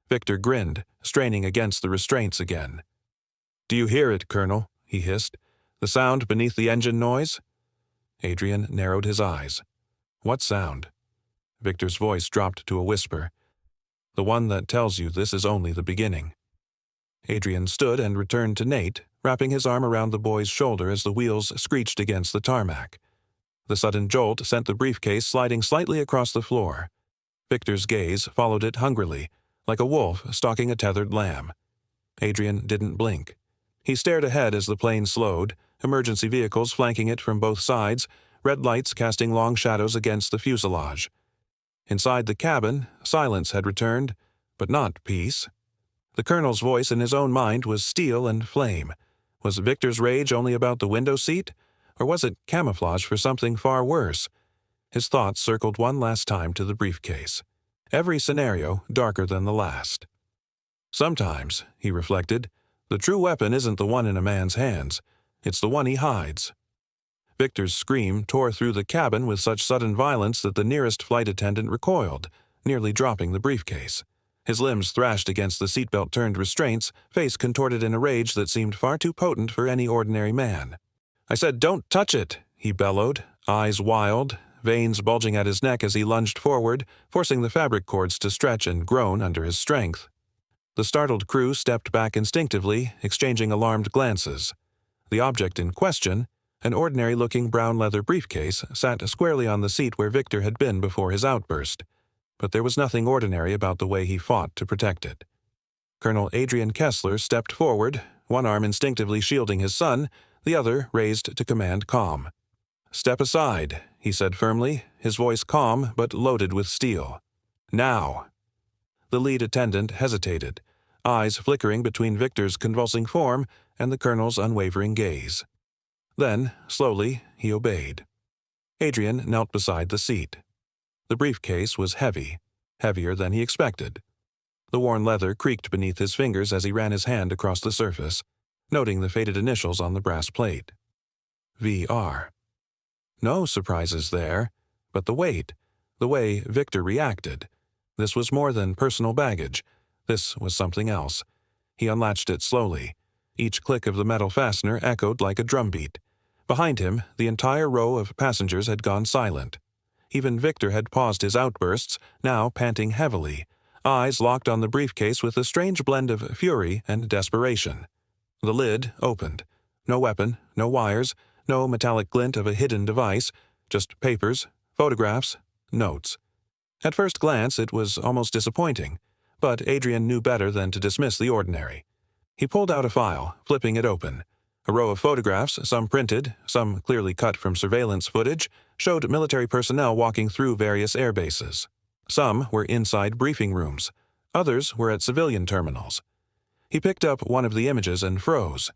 Victor grinned, straining against the restraints again. "Do you hear it, Colonel?" he hissed. "The sound beneath the engine noise?" Adrian narrowed his eyes. "What sound?" Victor's voice dropped to a whisper. "The one that tells you this is only the beginning." Adrian stood and returned to Nate, wrapping his arm around the boy's shoulder as the wheels screeched against the tarmac. The sudden jolt sent the briefcase sliding slightly across the floor. Victor's gaze followed it hungrily, like a wolf stalking a tethered lamb. Adrian didn't blink. He stared ahead as the plane slowed, emergency vehicles flanking it from both sides, red lights casting long shadows against the fuselage. Inside the cabin, silence had returned, but not peace. The colonel's voice in his own mind was steel and flame. Was Victor's rage only about the window seat, or was it camouflage for something far worse? His thoughts circled one last time to the briefcase. Every scenario darker than the last. Sometimes, he reflected, the true weapon isn't the one in a man's hands. It's the one he hides. Victor's scream tore through the cabin with such sudden violence that the nearest flight attendant recoiled, nearly dropping the briefcase. His limbs thrashed against the seatbelt-turned restraints, face contorted in a rage that seemed far too potent for any ordinary man. "I said, don't touch it," he bellowed, eyes wild, veins bulging at his neck as he lunged forward, forcing the fabric cords to stretch and groan under his strength. The startled crew stepped back instinctively, exchanging alarmed glances. The object in question, an ordinary-looking brown leather briefcase, sat squarely on the seat where Victor had been before his outburst. But there was nothing ordinary about the way he fought to protect it. Colonel Adrian Kessler stepped forward, one arm instinctively shielding his son, the other raised to command calm. "Step aside," he said firmly, his voice calm but loaded with steel. "Now." The lead attendant hesitated, eyes flickering between Victor's convulsing form and the colonel's unwavering gaze. Then, slowly, he obeyed. Adrian knelt beside the seat. The briefcase was heavy, heavier than he expected. The worn leather creaked beneath his fingers as he ran his hand across the surface, noting the faded initials on the brass plate. VR. No surprises there, but the weight, the way Victor reacted. This was more than personal baggage. This was something else. He unlatched it slowly. Each click of the metal fastener echoed like a drumbeat. Behind him, the entire row of passengers had gone silent. Even Victor had paused his outbursts, now panting heavily, eyes locked on the briefcase with a strange blend of fury and desperation. The lid opened. No weapon, no wires, no metallic glint of a hidden device, just papers, photographs, notes. At first glance, it was almost disappointing, but Adrian knew better than to dismiss the ordinary. He pulled out a file, flipping it open. A row of photographs, some printed, some clearly cut from surveillance footage, showed military personnel walking through various air bases. Some were inside briefing rooms. Others were at civilian terminals. He picked up one of the images and froze.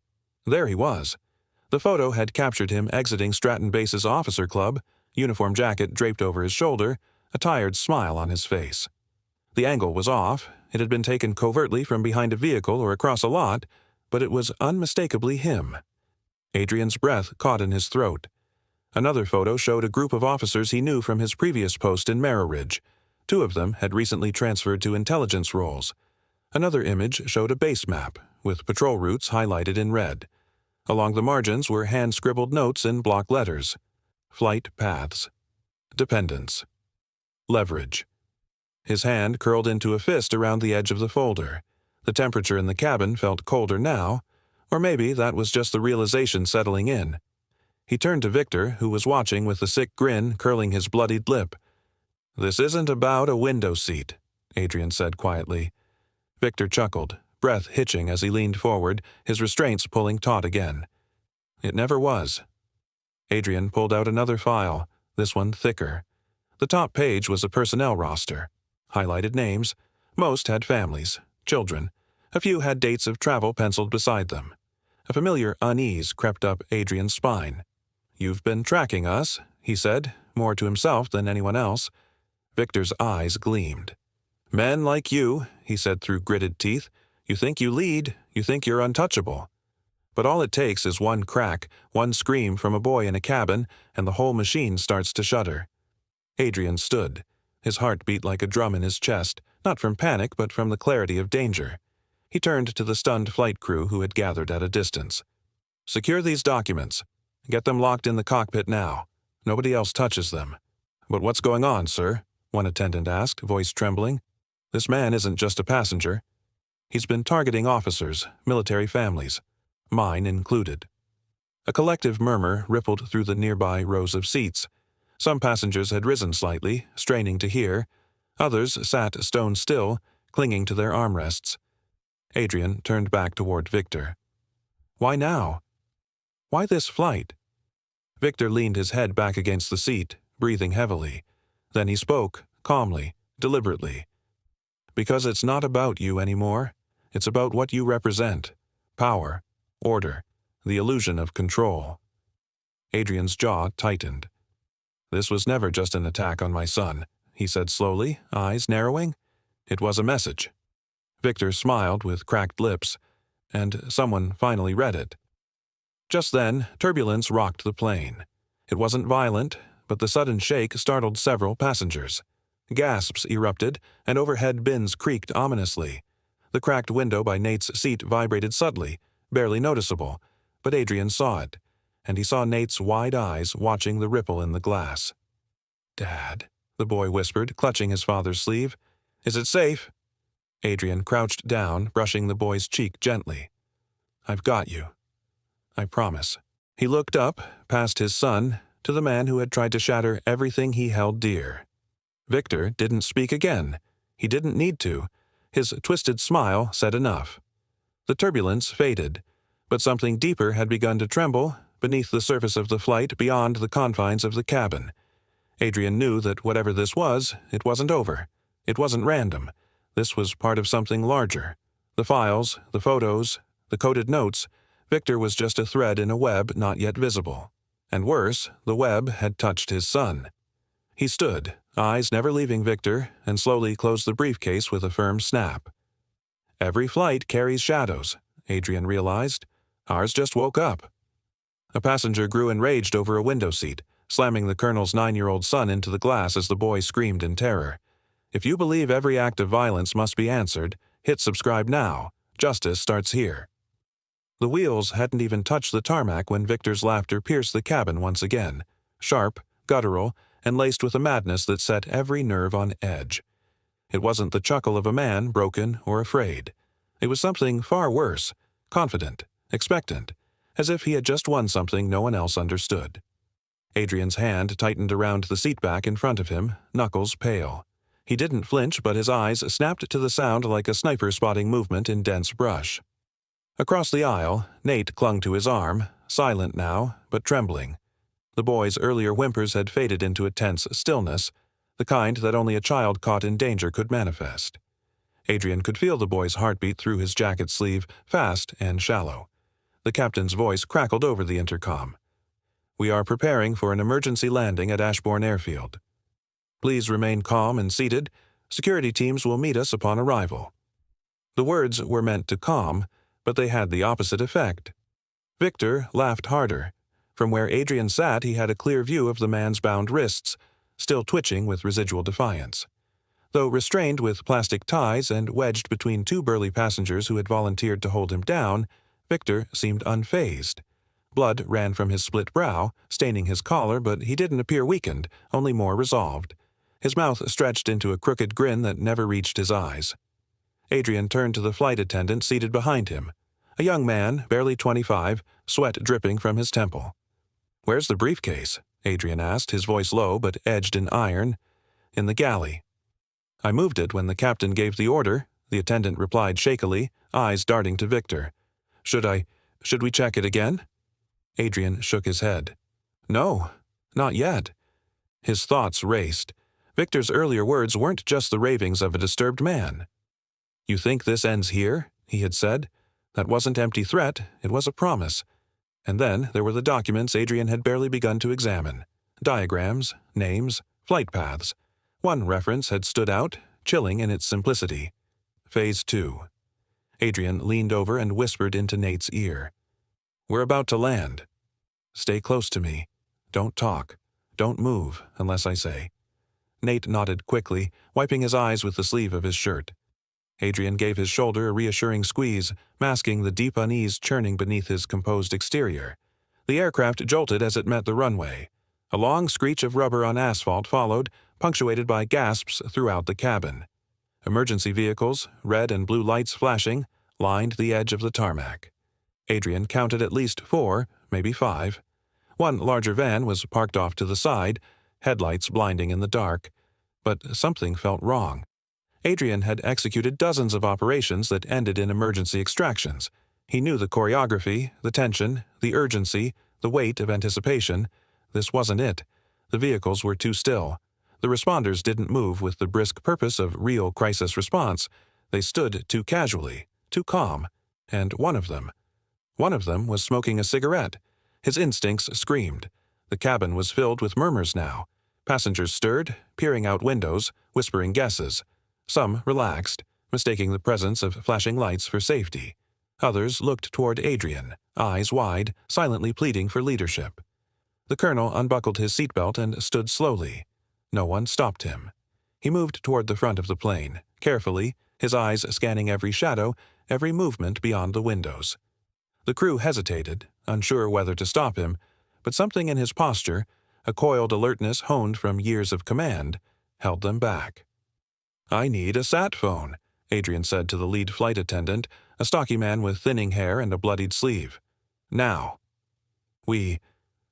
There he was. The photo had captured him exiting Stratton Base's officer club, uniform jacket draped over his shoulder, a tired smile on his face. The angle was off. It had been taken covertly from behind a vehicle or across a lot, but it was unmistakably him. Adrian's breath caught in his throat. Another photo showed a group of officers he knew from his previous post in Merrill Ridge. 2 of them had recently transferred to intelligence roles. Another image showed a base map, with patrol routes highlighted in red. Along the margins were hand-scribbled notes in block letters. Flight paths. Dependence. Leverage. His hand curled into a fist around the edge of the folder. The temperature in the cabin felt colder now, or maybe that was just the realization settling in. He turned to Victor, who was watching with a sick grin curling his bloodied lip. "This isn't about a window seat," Adrian said quietly. Victor chuckled, breath hitching as he leaned forward, his restraints pulling taut again. "It never was." Adrian pulled out another file, this one thicker. The top page was a personnel roster. Highlighted names. Most had families, children. A few had dates of travel penciled beside them. A familiar unease crept up Adrian's spine. "You've been tracking us," he said, more to himself than anyone else. Victor's eyes gleamed. "Men like you," he said through gritted teeth, "you think you lead, you think you're untouchable. But all it takes is one crack, one scream from a boy in a cabin, and the whole machine starts to shudder." Adrian stood. His heart beat like a drum in his chest, not from panic but from the clarity of danger. He turned to the stunned flight crew who had gathered at a distance. "Secure these documents. Get them locked in the cockpit now. Nobody else touches them." "But what's going on, sir?" one attendant asked, voice trembling. "This man isn't just a passenger. He's been targeting officers, military families, mine included." A collective murmur rippled through the nearby rows of seats. Some passengers had risen slightly, straining to hear. Others sat stone still, clinging to their armrests. Adrian turned back toward Victor. "Why now?" Why this flight? Victor leaned his head back against the seat, breathing heavily. Then he spoke, calmly, deliberately. Because it's not about you anymore. It's about what you represent. Power, order, the illusion of control. Adrian's jaw tightened. This was never just an attack on my son, he said slowly, eyes narrowing. It was a message. Victor smiled with cracked lips, and someone finally read it. Just then, turbulence rocked the plane. It wasn't violent, but the sudden shake startled several passengers. Gasps erupted, and overhead bins creaked ominously. The cracked window by Nate's seat vibrated subtly, barely noticeable, but Adrian saw it, and he saw Nate's wide eyes watching the ripple in the glass. "Dad," the boy whispered, clutching his father's sleeve. "Is it safe?" Adrian crouched down, brushing the boy's cheek gently. "I've got you. I promise." He looked up, past his son, to the man who had tried to shatter everything he held dear. Victor didn't speak again. He didn't need to. His twisted smile said enough. The turbulence faded, but something deeper had begun to tremble beneath the surface of the flight beyond the confines of the cabin. Adrian knew that whatever this was, it wasn't over. It wasn't random. This was part of something larger. The files, the photos, the coded notes. Victor was just a thread in a web not yet visible. And worse, the web had touched his son. He stood, eyes never leaving Victor, and slowly closed the briefcase with a firm snap. Every flight carries shadows, Adrian realized. Ours just woke up. A passenger grew enraged over a window seat, slamming the colonel's 9-year-old son into the glass as the boy screamed in terror. If you believe every act of violence must be answered, hit subscribe now. Justice starts here. The wheels hadn't even touched the tarmac when Victor's laughter pierced the cabin once again, sharp, guttural, and laced with a madness that set every nerve on edge. It wasn't the chuckle of a man broken or afraid. It was something far worse, confident, expectant, as if he had just won something no one else understood. Adrian's hand tightened around the seatback in front of him, knuckles pale. He didn't flinch, but his eyes snapped to the sound like a sniper spotting movement in dense brush. Across the aisle, Nate clung to his arm, silent now, but trembling. The boy's earlier whimpers had faded into a tense stillness, the kind that only a child caught in danger could manifest. Adrian could feel the boy's heartbeat through his jacket sleeve, fast and shallow. The captain's voice crackled over the intercom. "We are preparing for an emergency landing at Ashbourne Airfield. Please remain calm and seated. Security teams will meet us upon arrival." The words were meant to calm, but they had the opposite effect. Victor laughed harder. From where Adrian sat, he had a clear view of the man's bound wrists, still twitching with residual defiance. Though restrained with plastic ties and wedged between two burly passengers who had volunteered to hold him down, Victor seemed unfazed. Blood ran from his split brow, staining his collar, but he didn't appear weakened, only more resolved. His mouth stretched into a crooked grin that never reached his eyes. Adrian turned to the flight attendant seated behind him, a young man, barely 25, sweat dripping from his temple. "Where's the briefcase?" Adrian asked, his voice low but edged in iron. "In the galley." "I moved it when the captain gave the order," the attendant replied shakily, eyes darting to Victor. Should we check it again?" Adrian shook his head. "No, not yet." His thoughts raced. Victor's earlier words weren't just the ravings of a disturbed man. "You think this ends here?" he had said. That wasn't empty threat, it was a promise. And then there were the documents Adrian had barely begun to examine. Diagrams, names, flight paths. One reference had stood out, chilling in its simplicity. Phase 2. Adrian leaned over and whispered into Nate's ear. "We're about to land. Stay close to me. Don't talk. Don't move unless I say." Nate nodded quickly, wiping his eyes with the sleeve of his shirt. Adrian gave his shoulder a reassuring squeeze, masking the deep unease churning beneath his composed exterior. The aircraft jolted as it met the runway. A long screech of rubber on asphalt followed, punctuated by gasps throughout the cabin. Emergency vehicles, red and blue lights flashing, lined the edge of the tarmac. Adrian counted at least 4, maybe 5. One larger van was parked off to the side, headlights blinding in the dark. But something felt wrong. Adrian had executed dozens of operations that ended in emergency extractions. He knew the choreography, the tension, the urgency, the weight of anticipation. This wasn't it. The vehicles were too still. The responders didn't move with the brisk purpose of real crisis response. They stood too casually, too calm. And one of them was smoking a cigarette. His instincts screamed. The cabin was filled with murmurs now. Passengers stirred, peering out windows, whispering guesses. Some relaxed, mistaking the presence of flashing lights for safety. Others looked toward Adrian, eyes wide, silently pleading for leadership. The colonel unbuckled his seatbelt and stood slowly. No one stopped him. He moved toward the front of the plane, carefully, his eyes scanning every shadow, every movement beyond the windows. The crew hesitated, unsure whether to stop him, but something in his posture, a coiled alertness honed from years of command, held them back. "I need a sat phone," Adrian said to the lead flight attendant, a stocky man with thinning hair and a bloodied sleeve. "Now." We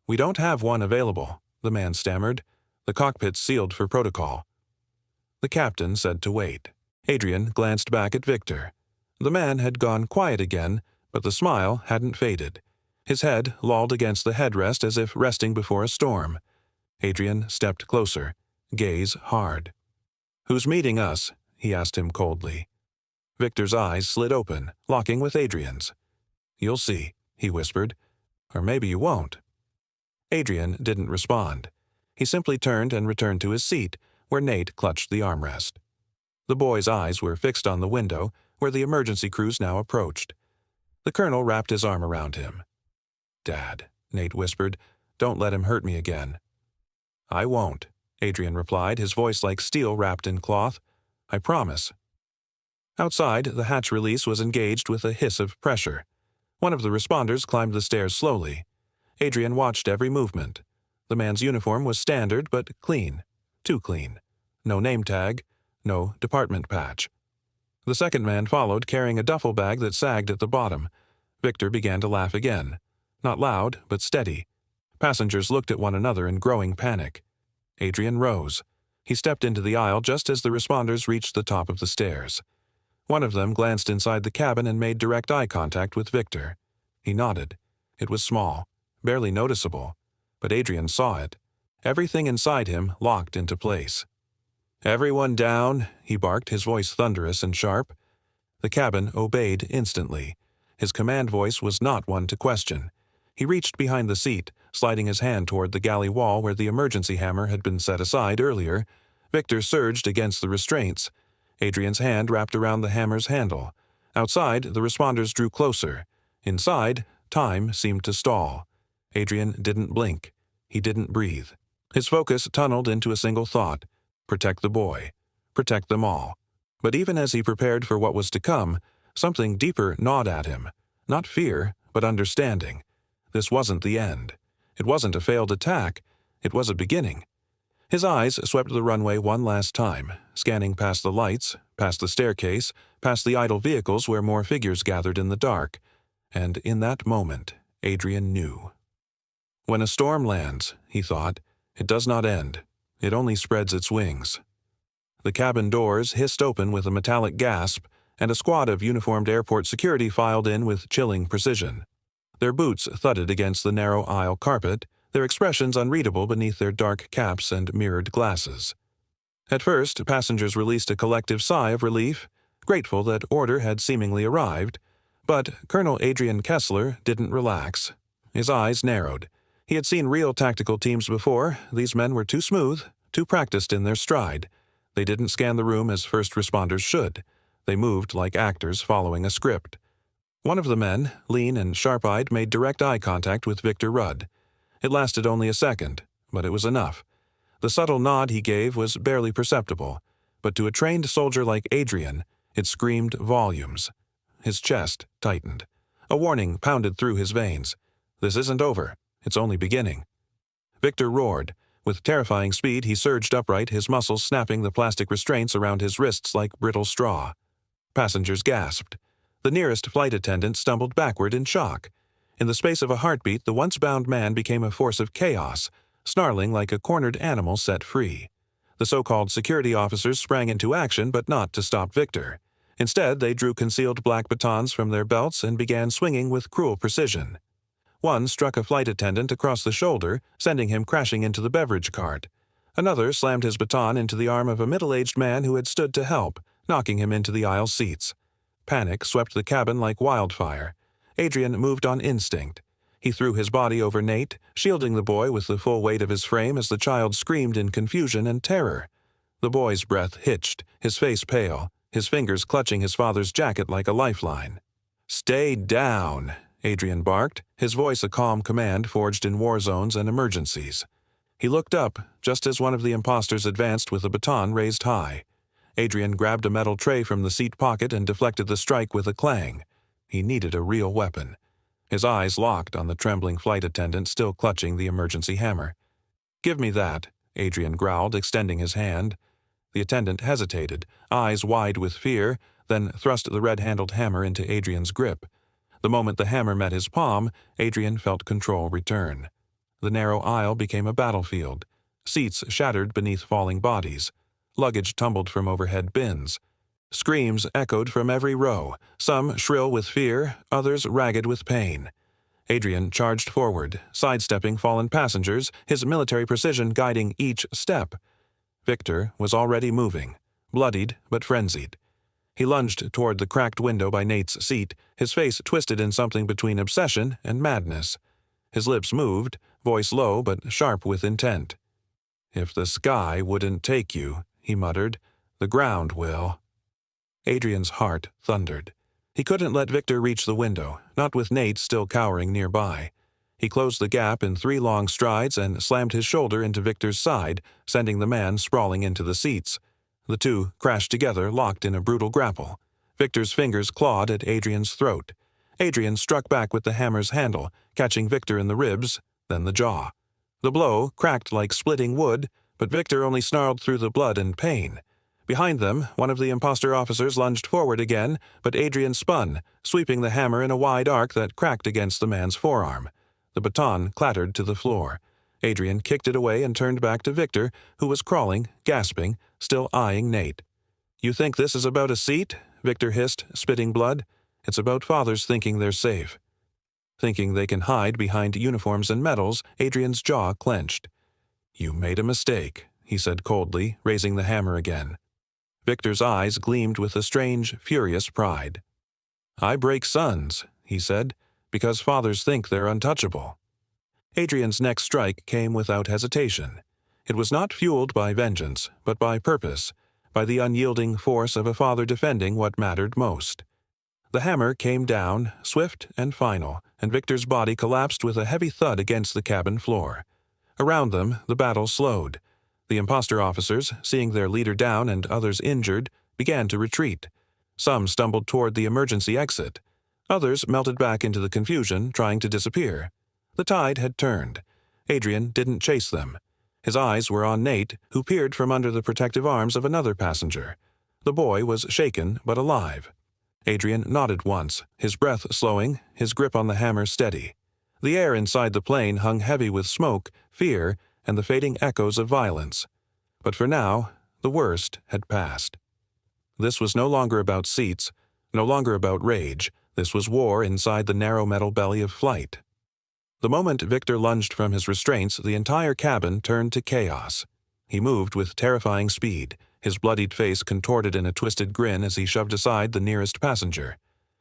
don't have one available," the man stammered. "The cockpit's sealed for protocol." The captain said to wait. Adrian glanced back at Victor. The man had gone quiet again, but the smile hadn't faded. His head lolled against the headrest as if resting before a storm. Adrian stepped closer, gaze hard. "Who's meeting us?" he asked him coldly. Victor's eyes slid open, locking with Adrian's. "You'll see," he whispered. "Or maybe you won't." Adrian didn't respond. He simply turned and returned to his seat, where Nate clutched the armrest. The boy's eyes were fixed on the window, where the emergency crews now approached. The colonel wrapped his arm around him. "Dad," Nate whispered, "don't let him hurt me again." "I won't," Adrian replied, his voice like steel wrapped in cloth. "I promise." Outside, the hatch release was engaged with a hiss of pressure. One of the responders climbed the stairs slowly. Adrian watched every movement. The man's uniform was standard but clean. Too clean. No name tag. No department patch. The second man followed, carrying a duffel bag that sagged at the bottom. Victor began to laugh again. Not loud, but steady. Passengers looked at one another in growing panic. Adrian rose. He stepped into the aisle just as the responders reached the top of the stairs. One of them glanced inside the cabin and made direct eye contact with Victor. He nodded. It was small, barely noticeable, but Adrian saw it. Everything inside him locked into place. "Everyone down," he barked, his voice thunderous and sharp. The cabin obeyed instantly. His command voice was not one to question. He reached behind the seat, sliding his hand toward the galley wall where the emergency hammer had been set aside earlier. Victor surged against the restraints. Adrian's hand wrapped around the hammer's handle. Outside, the responders drew closer. Inside, time seemed to stall. Adrian didn't blink. He didn't breathe. His focus tunneled into a single thought. Protect the boy. Protect them all. But even as he prepared for what was to come, something deeper gnawed at him. Not fear, but understanding. This wasn't the end. It wasn't a failed attack. It was a beginning. His eyes swept the runway one last time, scanning past the lights, past the staircase, past the idle vehicles where more figures gathered in the dark. And in that moment, Adrian knew. When a storm lands, he thought, it does not end. It only spreads its wings. The cabin doors hissed open with a metallic gasp, and a squad of uniformed airport security filed in with chilling precision. Their boots thudded against the narrow aisle carpet, their expressions unreadable beneath their dark caps and mirrored glasses. At first, passengers released a collective sigh of relief, grateful that order had seemingly arrived. But Colonel Adrian Kessler didn't relax. His eyes narrowed. He had seen real tactical teams before. These men were too smooth, too practiced in their stride. They didn't scan the room as first responders should. They moved like actors following a script. One of the men, lean and sharp-eyed, made direct eye contact with Victor Rudd. It lasted only a second, but it was enough. The subtle nod he gave was barely perceptible, but to a trained soldier like Adrian, it screamed volumes. His chest tightened. A warning pounded through his veins. This isn't over. It's only beginning. Victor roared. With terrifying speed, he surged upright, his muscles snapping the plastic restraints around his wrists like brittle straw. Passengers gasped. The nearest flight attendant stumbled backward in shock. In the space of a heartbeat, the once-bound man became a force of chaos, snarling like a cornered animal set free. The so-called security officers sprang into action, but not to stop Victor. Instead, they drew concealed black batons from their belts and began swinging with cruel precision. One struck a flight attendant across the shoulder, sending him crashing into the beverage cart. Another slammed his baton into the arm of a middle-aged man who had stood to help, knocking him into the aisle seats. Panic swept the cabin like wildfire. Adrian moved on instinct. He threw his body over Nate, shielding the boy with the full weight of his frame as the child screamed in confusion and terror. The boy's breath hitched, his face pale, his fingers clutching his father's jacket like a lifeline. "Stay down," Adrian barked, his voice a calm command forged in war zones and emergencies. He looked up, just as one of the impostors advanced with a baton raised high. Adrian grabbed a metal tray from the seat pocket and deflected the strike with a clang. He needed a real weapon. His eyes locked on the trembling flight attendant still clutching the emergency hammer. "Give me that," Adrian growled, extending his hand. The attendant hesitated, eyes wide with fear, then thrust the red-handled hammer into Adrian's grip. The moment the hammer met his palm, Adrian felt control return. The narrow aisle became a battlefield. Seats shattered beneath falling bodies. Luggage tumbled from overhead bins. Screams echoed from every row, some shrill with fear, others ragged with pain. Adrian charged forward, sidestepping fallen passengers, his military precision guiding each step. Victor was already moving, bloodied but frenzied. He lunged toward the cracked window by Nate's seat, his face twisted in something between obsession and madness. His lips moved, voice low but sharp with intent. "If the sky wouldn't take you," he muttered, "the ground will." Adrian's heart thundered. He couldn't let Victor reach the window, not with Nate still cowering nearby. He closed the gap in 3 long strides and slammed his shoulder into Victor's side, sending the man sprawling into the seats. The two crashed together, locked in a brutal grapple. Victor's fingers clawed at Adrian's throat. Adrian struck back with the hammer's handle, catching Victor in the ribs, then the jaw. The blow cracked like splitting wood, but Victor only snarled through the blood and pain. Behind them, one of the imposter officers lunged forward again, but Adrian spun, sweeping the hammer in a wide arc that cracked against the man's forearm. The baton clattered to the floor. Adrian kicked it away and turned back to Victor, who was crawling, gasping, still eyeing Nate. "You think this is about a seat?" Victor hissed, spitting blood. "It's about fathers thinking they're safe." Thinking they can hide behind uniforms and medals, Adrian's jaw clenched. "You made a mistake," he said coldly, raising the hammer again. Victor's eyes gleamed with a strange, furious pride. "I break sons," he said, "because fathers think they're untouchable." Adrian's next strike came without hesitation. It was not fueled by vengeance, but by purpose, by the unyielding force of a father defending what mattered most. The hammer came down, swift and final, and Victor's body collapsed with a heavy thud against the cabin floor. Around them, the battle slowed. The imposter officers, seeing their leader down and others injured, began to retreat. Some stumbled toward the emergency exit. Others melted back into the confusion, trying to disappear. The tide had turned. Adrian didn't chase them. His eyes were on Nate, who peered from under the protective arms of another passenger. The boy was shaken but alive. Adrian nodded once, his breath slowing, his grip on the hammer steady. The air inside the plane hung heavy with smoke, fear, and the fading echoes of violence. But for now, the worst had passed. This was no longer about seats, no longer about rage. This was war inside the narrow metal belly of flight. The moment Victor lunged from his restraints, the entire cabin turned to chaos. He moved with terrifying speed, his bloodied face contorted in a twisted grin as he shoved aside the nearest passenger.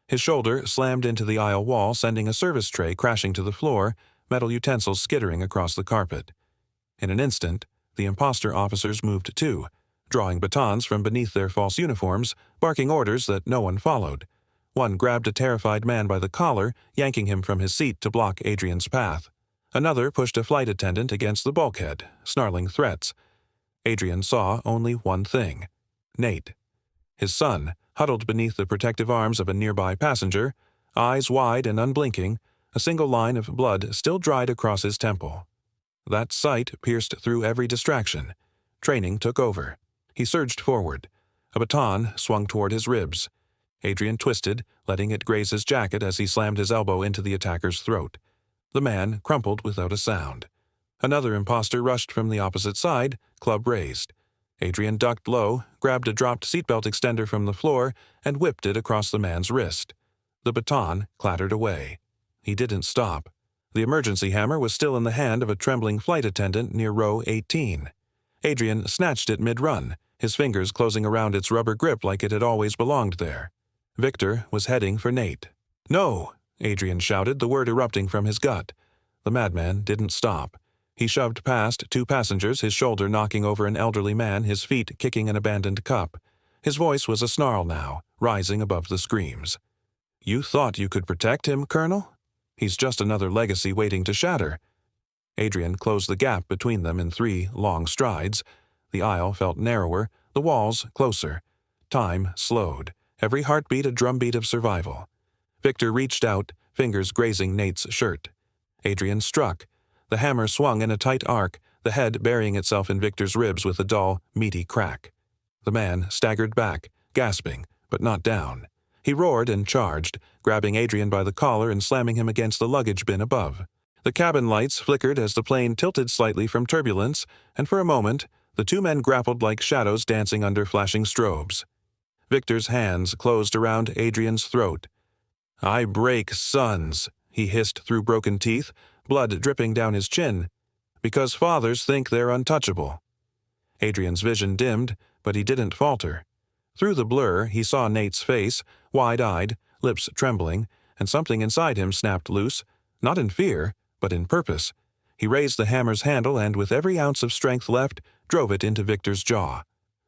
His shoulder slammed into the aisle wall, sending a service tray crashing to the floor, metal utensils skittering across the carpet. In an instant, the imposter officers moved too, drawing batons from beneath their false uniforms, barking orders that no one followed. One grabbed a terrified man by the collar, yanking him from his seat to block Adrian's path. Another pushed a flight attendant against the bulkhead, snarling threats. Adrian saw only one thing: Nate. His son, huddled beneath the protective arms of a nearby passenger, eyes wide and unblinking, a single line of blood still dried across his temple. That sight pierced through every distraction. Training took over. He surged forward. A baton swung toward his ribs. Adrian twisted, letting it graze his jacket as he slammed his elbow into the attacker's throat. The man crumpled without a sound. Another imposter rushed from the opposite side, club raised. Adrian ducked low, grabbed a dropped seatbelt extender from the floor, and whipped it across the man's wrist. The baton clattered away. He didn't stop. The emergency hammer was still in the hand of a trembling flight attendant near row 18. Adrian snatched it mid-run, his fingers closing around its rubber grip like it had always belonged there. Victor was heading for Nate. "No!" Adrian shouted, the word erupting from his gut. The madman didn't stop. He shoved past two passengers, his shoulder knocking over an elderly man, his feet kicking an abandoned cup. His voice was a snarl now, rising above the screams. "You thought you could protect him, Colonel? He's just another legacy waiting to shatter." Adrian closed the gap between them in 3 long strides. The aisle felt narrower, the walls closer. Time slowed, every heartbeat a drumbeat of survival. Victor reached out, fingers grazing Nate's shirt. Adrian struck. The hammer swung in a tight arc, the head burying itself in Victor's ribs with a dull, meaty crack. The man staggered back, gasping, but not down. He roared and charged, grabbing Adrian by the collar and slamming him against the luggage bin above. The cabin lights flickered as the plane tilted slightly from turbulence, and for a moment, the two men grappled like shadows dancing under flashing strobes. Victor's hands closed around Adrian's throat. "I break sons," he hissed through broken teeth, blood dripping down his chin, "because fathers think they're untouchable." Adrian's vision dimmed, but he didn't falter. Through the blur, he saw Nate's face, wide-eyed, lips trembling, and something inside him snapped loose, not in fear, but in purpose. He raised the hammer's handle and, with every ounce of strength left, drove it into Victor's jaw.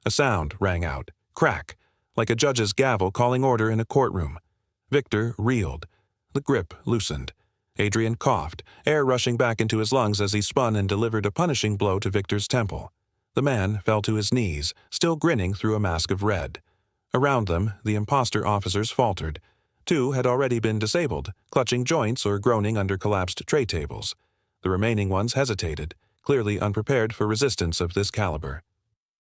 A sound rang out, crack, like a judge's gavel calling order in a courtroom. Victor reeled. The grip loosened. Adrian coughed, air rushing back into his lungs as he spun and delivered a punishing blow to Victor's temple. The man fell to his knees, still grinning through a mask of red. Around them, the imposter officers faltered. 2 had already been disabled, clutching joints or groaning under collapsed tray tables. The remaining ones hesitated, clearly unprepared for resistance of this caliber.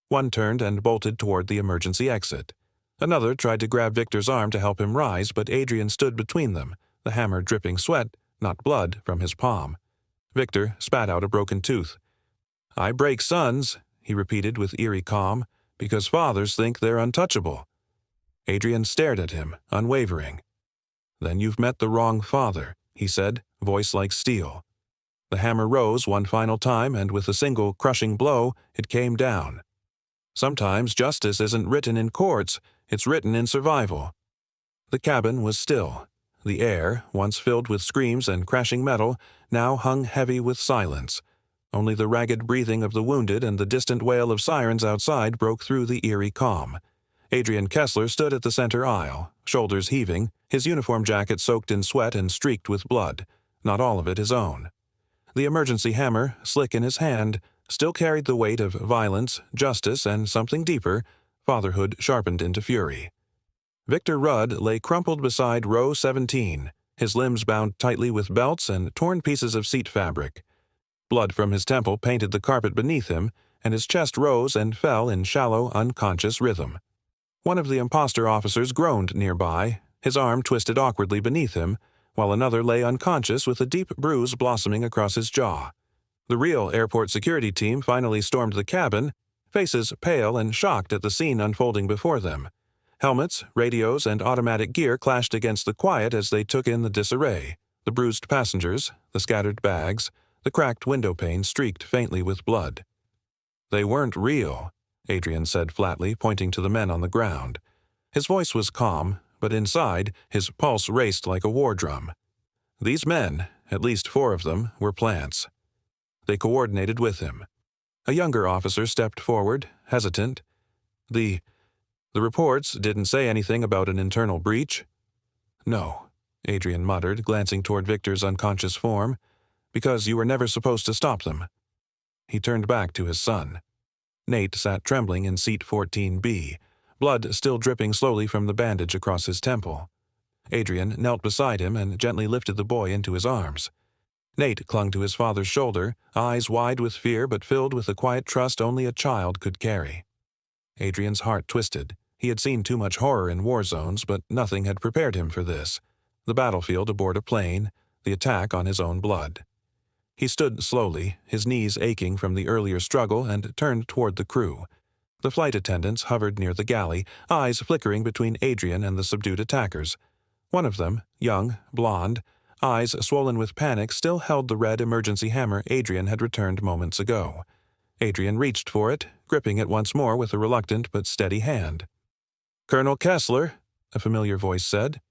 1 turned and bolted toward the emergency exit. Another tried to grab Victor's arm to help him rise, but Adrian stood between them, the hammer dripping sweat, not blood, from his palm. Victor spat out a broken tooth. "I break sons," he repeated with eerie calm, "because fathers think they're untouchable." Adrian stared at him, unwavering. "Then you've met the wrong father," he said, voice like steel. The hammer rose one final time, and with a single crushing blow, it came down. Sometimes justice isn't written in courts, it's written in survival. The cabin was still. The air, once filled with screams and crashing metal, now hung heavy with silence. Only the ragged breathing of the wounded and the distant wail of sirens outside broke through the eerie calm. Adrian Kessler stood at the center aisle, shoulders heaving, his uniform jacket soaked in sweat and streaked with blood, not all of it his own. The emergency hammer, slick in his hand, still carried the weight of violence, justice, and something deeper, fatherhood sharpened into fury. Victor Rudd lay crumpled beside row 17, his limbs bound tightly with belts and torn pieces of seat fabric. Blood from his temple painted the carpet beneath him, and his chest rose and fell in shallow, unconscious rhythm. One of the imposter officers groaned nearby, his arm twisted awkwardly beneath him, while another lay unconscious with a deep bruise blossoming across his jaw. The real airport security team finally stormed the cabin, faces pale and shocked at the scene unfolding before them. Helmets, radios, and automatic gear clashed against the quiet as they took in the disarray, the bruised passengers, the scattered bags, the cracked window pane streaked faintly with blood. "They weren't real," Adrian said flatly, pointing to the men on the ground. His voice was calm, but inside, his pulse raced like a war drum. These men, at least 4 of them, were plants. They coordinated with him. A younger officer stepped forward, hesitant. The reports didn't say anything about an internal breach." "No," Adrian muttered, glancing toward Victor's unconscious form, "because you were never supposed to stop them." He turned back to his son. Nate sat trembling in seat 14B, blood still dripping slowly from the bandage across his temple. Adrian knelt beside him and gently lifted the boy into his arms. Nate clung to his father's shoulder, eyes wide with fear but filled with the quiet trust only a child could carry. Adrian's heart twisted. He had seen too much horror in war zones, but nothing had prepared him for this. The battlefield aboard a plane, the attack on his own blood. He stood slowly, his knees aching from the earlier struggle, and turned toward the crew. The flight attendants hovered near the galley, eyes flickering between Adrian and the subdued attackers. One of them, young, blonde, eyes swollen with panic, still held the red emergency hammer Adrian had returned moments ago. Adrian reached for it, gripping it once more with a reluctant but steady hand. "Colonel Kessler," a familiar voice said.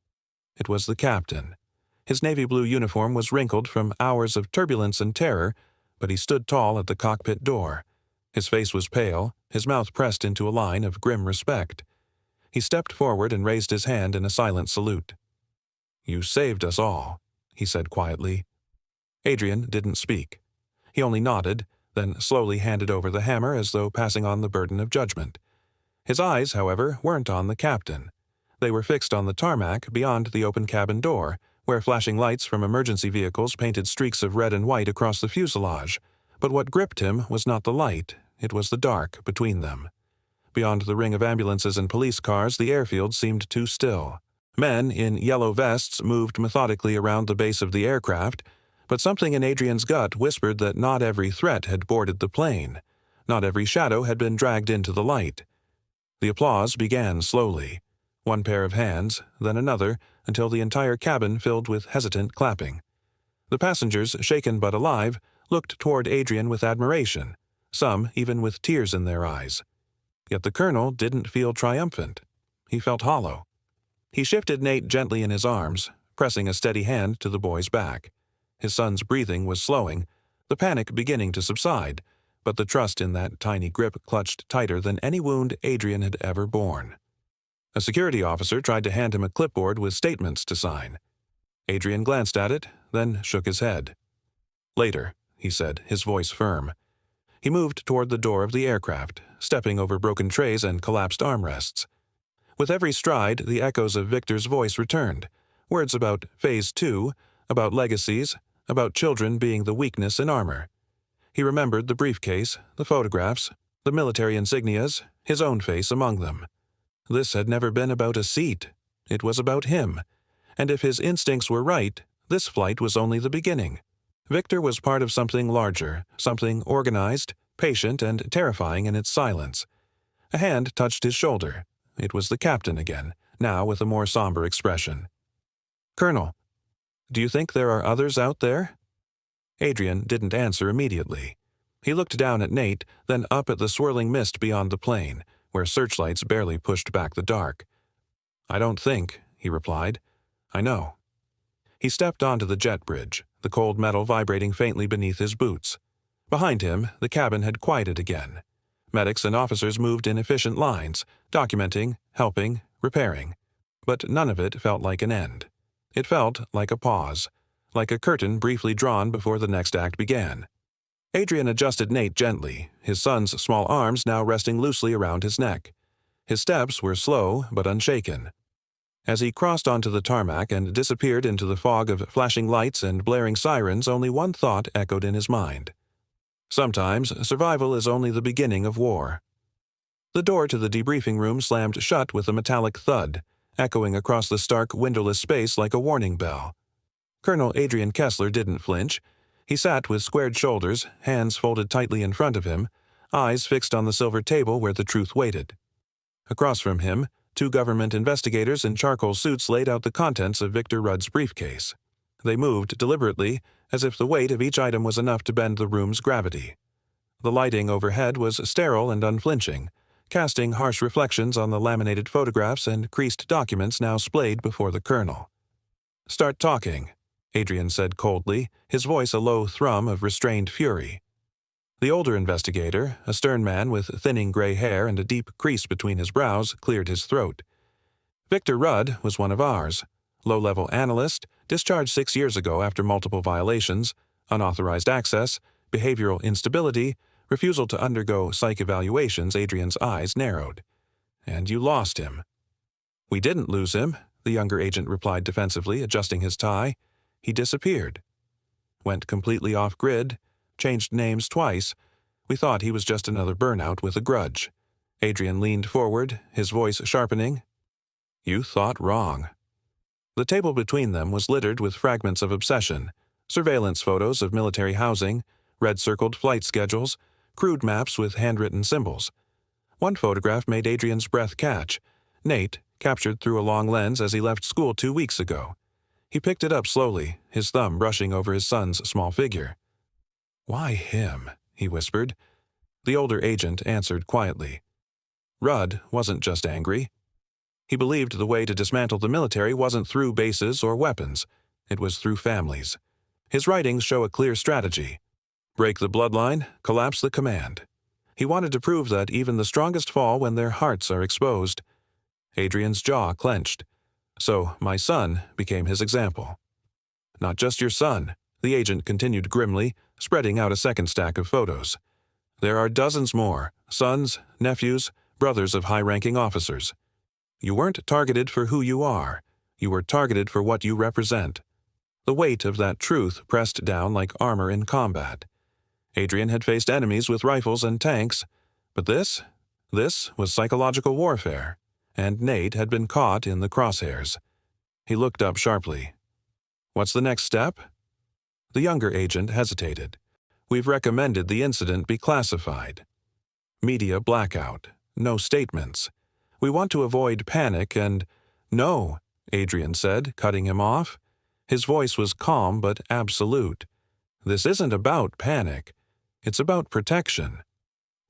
It was the captain. His navy blue uniform was wrinkled from hours of turbulence and terror, but he stood tall at the cockpit door. His face was pale, his mouth pressed into a line of grim respect. He stepped forward and raised his hand in a silent salute. "You saved us all," he said quietly. Adrian didn't speak. He only nodded, then slowly handed over the hammer as though passing on the burden of judgment. His eyes, however, weren't on the captain. They were fixed on the tarmac beyond the open cabin door, where flashing lights from emergency vehicles painted streaks of red and white across the fuselage. But what gripped him was not the light, it was the dark between them. Beyond the ring of ambulances and police cars, the airfield seemed too still. Men in yellow vests moved methodically around the base of the aircraft, but something in Adrian's gut whispered that not every threat had boarded the plane. Not every shadow had been dragged into the light. The applause began slowly. One pair of hands, then another, until the entire cabin filled with hesitant clapping. The passengers, shaken but alive, looked toward Adrian with admiration, some even with tears in their eyes. Yet the colonel didn't feel triumphant. He felt hollow. He shifted Nate gently in his arms, pressing a steady hand to the boy's back. His son's breathing was slowing, the panic beginning to subside, but the trust in that tiny grip clutched tighter than any wound Adrian had ever borne. A security officer tried to hand him a clipboard with statements to sign. Adrian glanced at it, then shook his head. "Later," he said, his voice firm. He moved toward the door of the aircraft, stepping over broken trays and collapsed armrests. With every stride, the echoes of Victor's voice returned, words about Phase 2, about legacies, about children being the weakness in armor. He remembered the briefcase, the photographs, the military insignias, his own face among them. This had never been about a seat. It was about him. And if his instincts were right, this flight was only the beginning. Victor was part of something larger, something organized, patient, and terrifying in its silence. A hand touched his shoulder. It was the captain again, now with a more somber expression. "Colonel, do you think there are others out there?" Adrian didn't answer immediately. He looked down at Nate, then up at the swirling mist beyond the plane, where searchlights barely pushed back the dark. "I don't think," he replied. "I know." He stepped onto the jet bridge, the cold metal vibrating faintly beneath his boots. Behind him, the cabin had quieted again. Medics and officers moved in efficient lines, documenting, helping, repairing. But none of it felt like an end. It felt like a pause, like a curtain briefly drawn before the next act began. Adrian adjusted Nate gently, his son's small arms now resting loosely around his neck. His steps were slow but unshaken. As he crossed onto the tarmac and disappeared into the fog of flashing lights and blaring sirens, only one thought echoed in his mind. Sometimes survival is only the beginning of war. The door to the debriefing room slammed shut with a metallic thud, echoing across the stark, windowless space like a warning bell. Colonel Adrian Kessler didn't flinch. He sat with squared shoulders, hands folded tightly in front of him, eyes fixed on the silver table where the truth waited. Across from him, two government investigators in charcoal suits laid out the contents of Victor Rudd's briefcase. They moved deliberately, as if the weight of each item was enough to bend the room's gravity. The lighting overhead was sterile and unflinching, casting harsh reflections on the laminated photographs and creased documents now splayed before the colonel. "Start talking," Adrian said coldly, his voice a low thrum of restrained fury. The older investigator, a stern man with thinning gray hair and a deep crease between his brows, cleared his throat. "Victor Rudd was one of ours. Low-level analyst, discharged 6 years ago after multiple violations, unauthorized access, behavioral instability, refusal to undergo psych evaluations." Adrian's eyes narrowed. "And you lost him." "We didn't lose him," the younger agent replied defensively, adjusting his tie. "He disappeared. Went completely off-grid, changed names twice. We thought he was just another burnout with a grudge." Adrian leaned forward, his voice sharpening. "You thought wrong." The table between them was littered with fragments of obsession, surveillance photos of military housing, red-circled flight schedules, crude maps with handwritten symbols. One photograph made Adrian's breath catch. Nate, captured through a long lens as he left school 2 weeks ago. He picked it up slowly, his thumb brushing over his son's small figure. "Why him?" he whispered. The older agent answered quietly. Rudd wasn't just angry. He believed the way to dismantle the military wasn't through bases or weapons. It was through families. His writings show a clear strategy. Break the bloodline, collapse the command. He wanted to prove that even the strongest fall when their hearts are exposed. Adrian's jaw clenched. So my son became his example. "Not just your son," the agent continued grimly, spreading out a second stack of photos. "There are dozens more, sons, nephews, brothers of high-ranking officers. You weren't targeted for who you are. You were targeted for what you represent." The weight of that truth pressed down like armor in combat. Adrian had faced enemies with rifles and tanks, but this was psychological warfare, and Nate had been caught in the crosshairs. He looked up sharply. "What's the next step?" The younger agent hesitated. "We've recommended the incident be classified. Media blackout. No statements. We want to avoid panic and—" "No," Adrian said, cutting him off. His voice was calm but absolute. "This isn't about panic. It's about protection."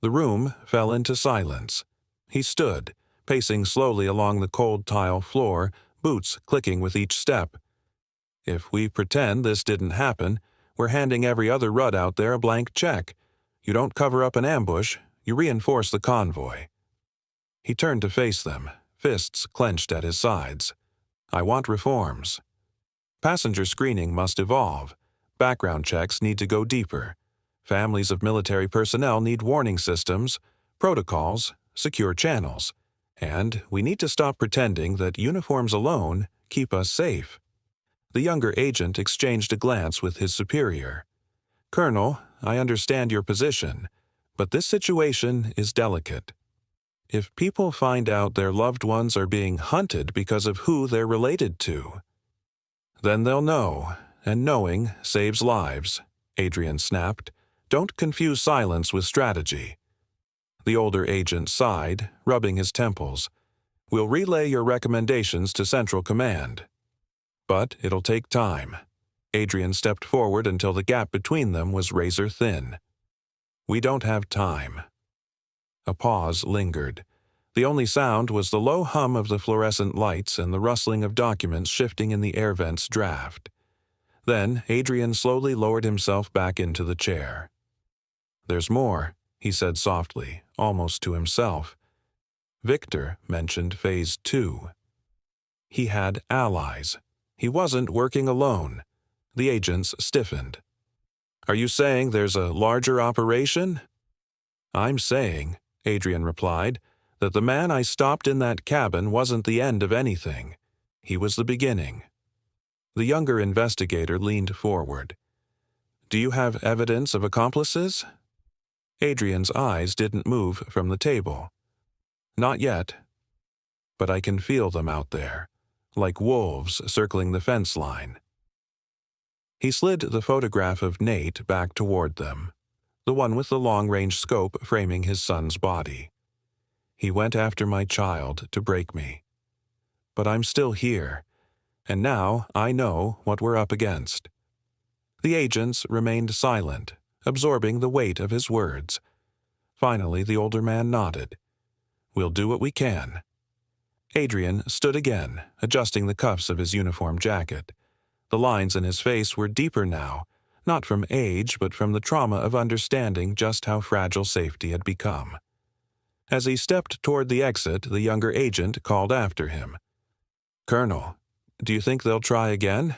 The room fell into silence. He stood, pacing slowly along the cold tile floor, boots clicking with each step. "If we pretend this didn't happen, we're handing every other Rudd out there a blank check. You don't cover up an ambush, you reinforce the convoy." He turned to face them, fists clenched at his sides. "I want reforms. Passenger screening must evolve. Background checks need to go deeper. Families of military personnel need warning systems, protocols, secure channels. And we need to stop pretending that uniforms alone keep us safe." The younger agent exchanged a glance with his superior. "Colonel, I understand your position, but this situation is delicate. If people find out their loved ones are being hunted because of who they're related to, then they'll know, and knowing saves lives," Adrian snapped. "Don't confuse silence with strategy." The older agent sighed, rubbing his temples. "We'll relay your recommendations to Central Command. But it'll take time." Adrian stepped forward until the gap between them was razor thin. "We don't have time." A pause lingered. The only sound was the low hum of the fluorescent lights and the rustling of documents shifting in the air vent's draft. Then Adrian slowly lowered himself back into the chair. "There's more," he said softly, almost to himself. "Victor mentioned Phase 2. He had allies. He wasn't working alone." The agents stiffened. "Are you saying there's a larger operation?" "I'm saying," Adrian replied, "that the man I stopped in that cabin wasn't the end of anything. He was the beginning." The younger investigator leaned forward. "Do you have evidence of accomplices?" Adrian's eyes didn't move from the table. "Not yet. But I can feel them out there, like wolves circling the fence line." He slid the photograph of Nate back toward them, the one with the long-range scope framing his son's body. "He went after my child to break me. But I'm still here, and now I know what we're up against." The agents remained silent, absorbing the weight of his words. Finally, the older man nodded. "We'll do what we can." Adrian stood again, adjusting the cuffs of his uniform jacket. The lines in his face were deeper now, not from age but from the trauma of understanding just how fragile safety had become. As he stepped toward the exit, the younger agent called after him. "Colonel, do you think they'll try again?"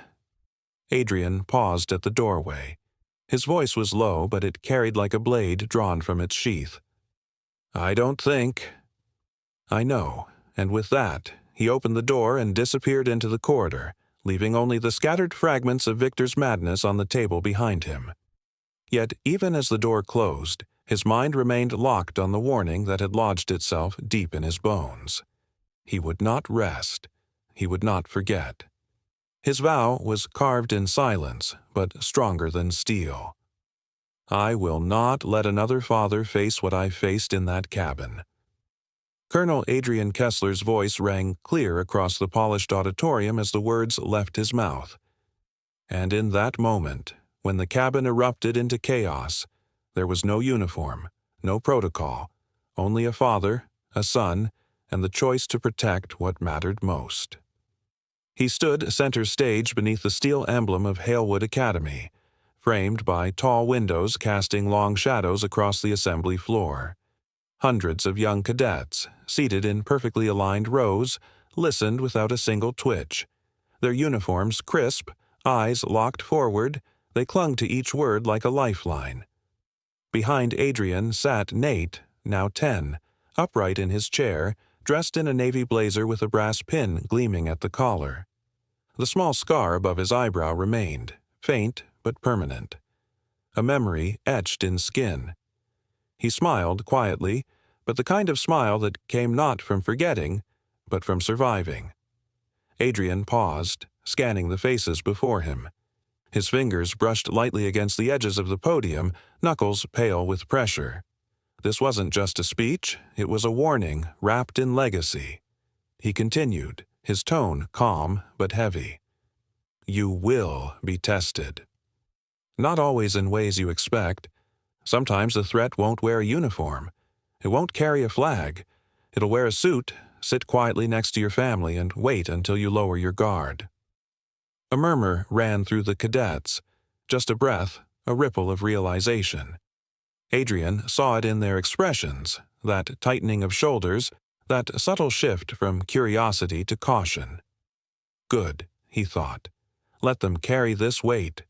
Adrian paused at the doorway. His voice was low, but it carried like a blade drawn from its sheath. "I don't think." "I know," and with that, he opened the door and disappeared into the corridor, leaving only the scattered fragments of Victor's madness on the table behind him. Yet, even as the door closed, his mind remained locked on the warning that had lodged itself deep in his bones. He would not rest. He would not forget. His vow was carved in silence, but stronger than steel. "I will not let another father face what I faced in that cabin." Colonel Adrian Kessler's voice rang clear across the polished auditorium as the words left his mouth. And in that moment, when the cabin erupted into chaos, there was no uniform, no protocol, only a father, a son, and the choice to protect what mattered most. He stood center stage beneath the steel emblem of Halewood Academy, framed by tall windows casting long shadows across the assembly floor. Hundreds of young cadets, seated in perfectly aligned rows, listened without a single twitch. Their uniforms crisp, eyes locked forward, they clung to each word like a lifeline. Behind Adrian sat Nate, now 10, upright in his chair, dressed in a navy blazer with a brass pin gleaming at the collar. The small scar above his eyebrow remained, faint but permanent. A memory etched in skin. He smiled quietly, but the kind of smile that came not from forgetting, but from surviving. Adrian paused, scanning the faces before him. His fingers brushed lightly against the edges of the podium, knuckles pale with pressure. This wasn't just a speech, it was a warning wrapped in legacy. He continued, his tone calm but heavy. You will be tested. Not always in ways you expect. Sometimes the threat won't wear a uniform. It won't carry a flag. It'll wear a suit, sit quietly next to your family, and wait until you lower your guard. A murmur ran through the cadets. Just a breath, a ripple of realization. Adrian saw it in their expressions, that tightening of shoulders, that subtle shift from curiosity to caution. Good, he thought. Let them carry this weight.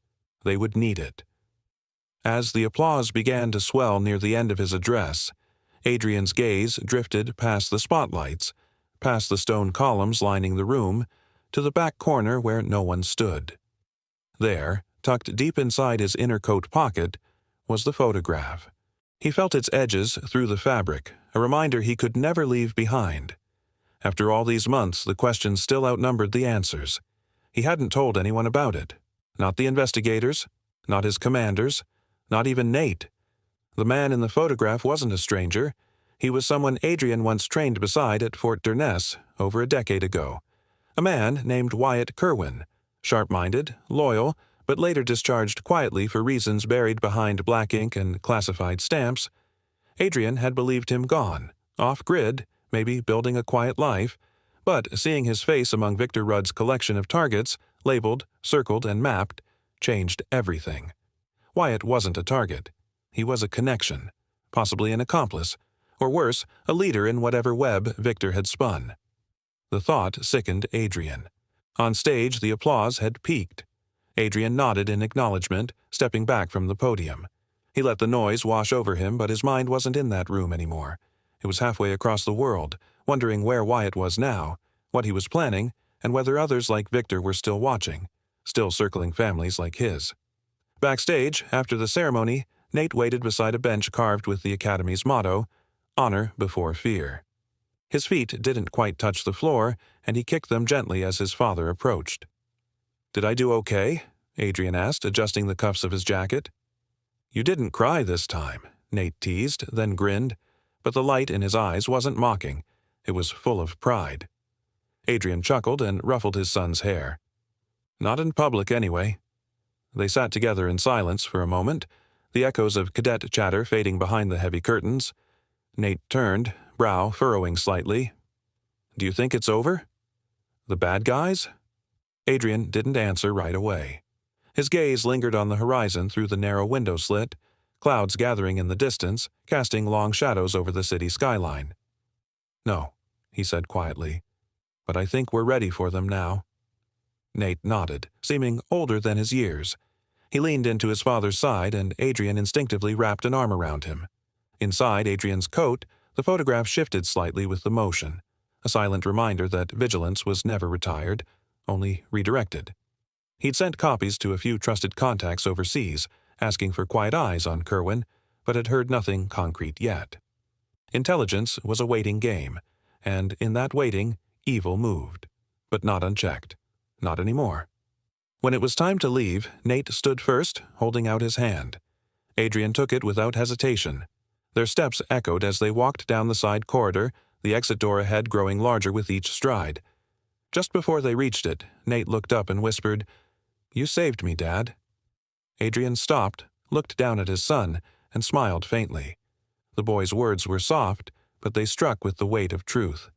They would need it. As the applause began to swell near the end of his address, Adrian's gaze drifted past the spotlights, past the stone columns lining the room, to the back corner where no one stood. There, tucked deep inside his inner coat pocket, was the photograph. He felt its edges through the fabric, a reminder he could never leave behind. After all these months, the questions still outnumbered the answers. He hadn't told anyone about it. Not the investigators, not his commanders, not even Nate. The man in the photograph wasn't a stranger. He was someone Adrian once trained beside at Fort Durness over a decade ago. A man named Wyatt Kerwin, sharp-minded, loyal, but later discharged quietly for reasons buried behind black ink and classified stamps. Adrian had believed him gone, off-grid, maybe building a quiet life, but seeing his face among Victor Rudd's collection of targets, labeled, circled, and mapped, changed everything. Wyatt wasn't a target. He was a connection, possibly an accomplice, or worse, a leader in whatever web Victor had spun. The thought sickened Adrian. On stage, the applause had peaked. Adrian nodded in acknowledgement, stepping back from the podium. He let the noise wash over him, but his mind wasn't in that room anymore. It was halfway across the world, wondering where Wyatt was now, what he was planning, and whether others like Victor were still watching, still circling families like his. Backstage, after the ceremony, Nate waited beside a bench carved with the Academy's motto, Honor before Fear. His feet didn't quite touch the floor, and he kicked them gently as his father approached. "Did I do okay?" Adrian asked, adjusting the cuffs of his jacket. "You didn't cry this time," Nate teased, then grinned, but the light in his eyes wasn't mocking. It was full of pride. Adrian chuckled and ruffled his son's hair. "Not in public, anyway." They sat together in silence for a moment, the echoes of cadet chatter fading behind the heavy curtains. Nate turned, brow furrowing slightly. "Do you think it's over? The bad guys?" Adrian didn't answer right away. His gaze lingered on the horizon through the narrow window slit, clouds gathering in the distance, casting long shadows over the city skyline. "No," he said quietly, "but I think we're ready for them now." Nate nodded, seeming older than his years. He leaned into his father's side, and Adrian instinctively wrapped an arm around him. Inside Adrian's coat, the photograph shifted slightly with the motion, a silent reminder that vigilance was never retired, only redirected. He'd sent copies to a few trusted contacts overseas, asking for quiet eyes on Kerwin, but had heard nothing concrete yet. Intelligence was a waiting game, and in that waiting, evil moved, but not unchecked. Not anymore. When it was time to leave, Nate stood first, holding out his hand. Adrian took it without hesitation. Their steps echoed as they walked down the side corridor, the exit door ahead growing larger with each stride. Just before they reached it, Nate looked up and whispered, "You saved me, Dad." Adrian stopped, looked down at his son, and smiled faintly. The boy's words were soft, but they struck with the weight of truth.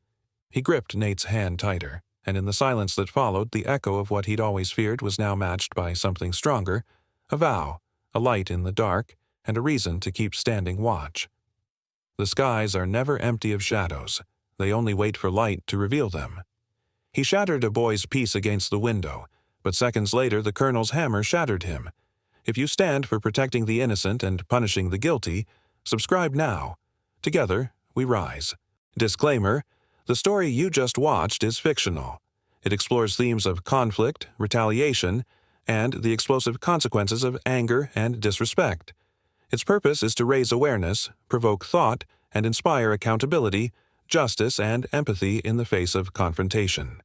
He gripped Nate's hand tighter, and in the silence that followed, the echo of what he'd always feared was now matched by something stronger, a vow, a light in the dark, and a reason to keep standing watch. The skies are never empty of shadows. They only wait for light to reveal them. He shattered a boy's peace against the window, but seconds later the Colonel's hammer shattered him. If you stand for protecting the innocent and punishing the guilty, subscribe now. Together, we rise. Disclaimer: the story you just watched is fictional. It explores themes of conflict, retaliation, and the explosive consequences of anger and disrespect. Its purpose is to raise awareness, provoke thought, and inspire accountability, justice, and empathy in the face of confrontation.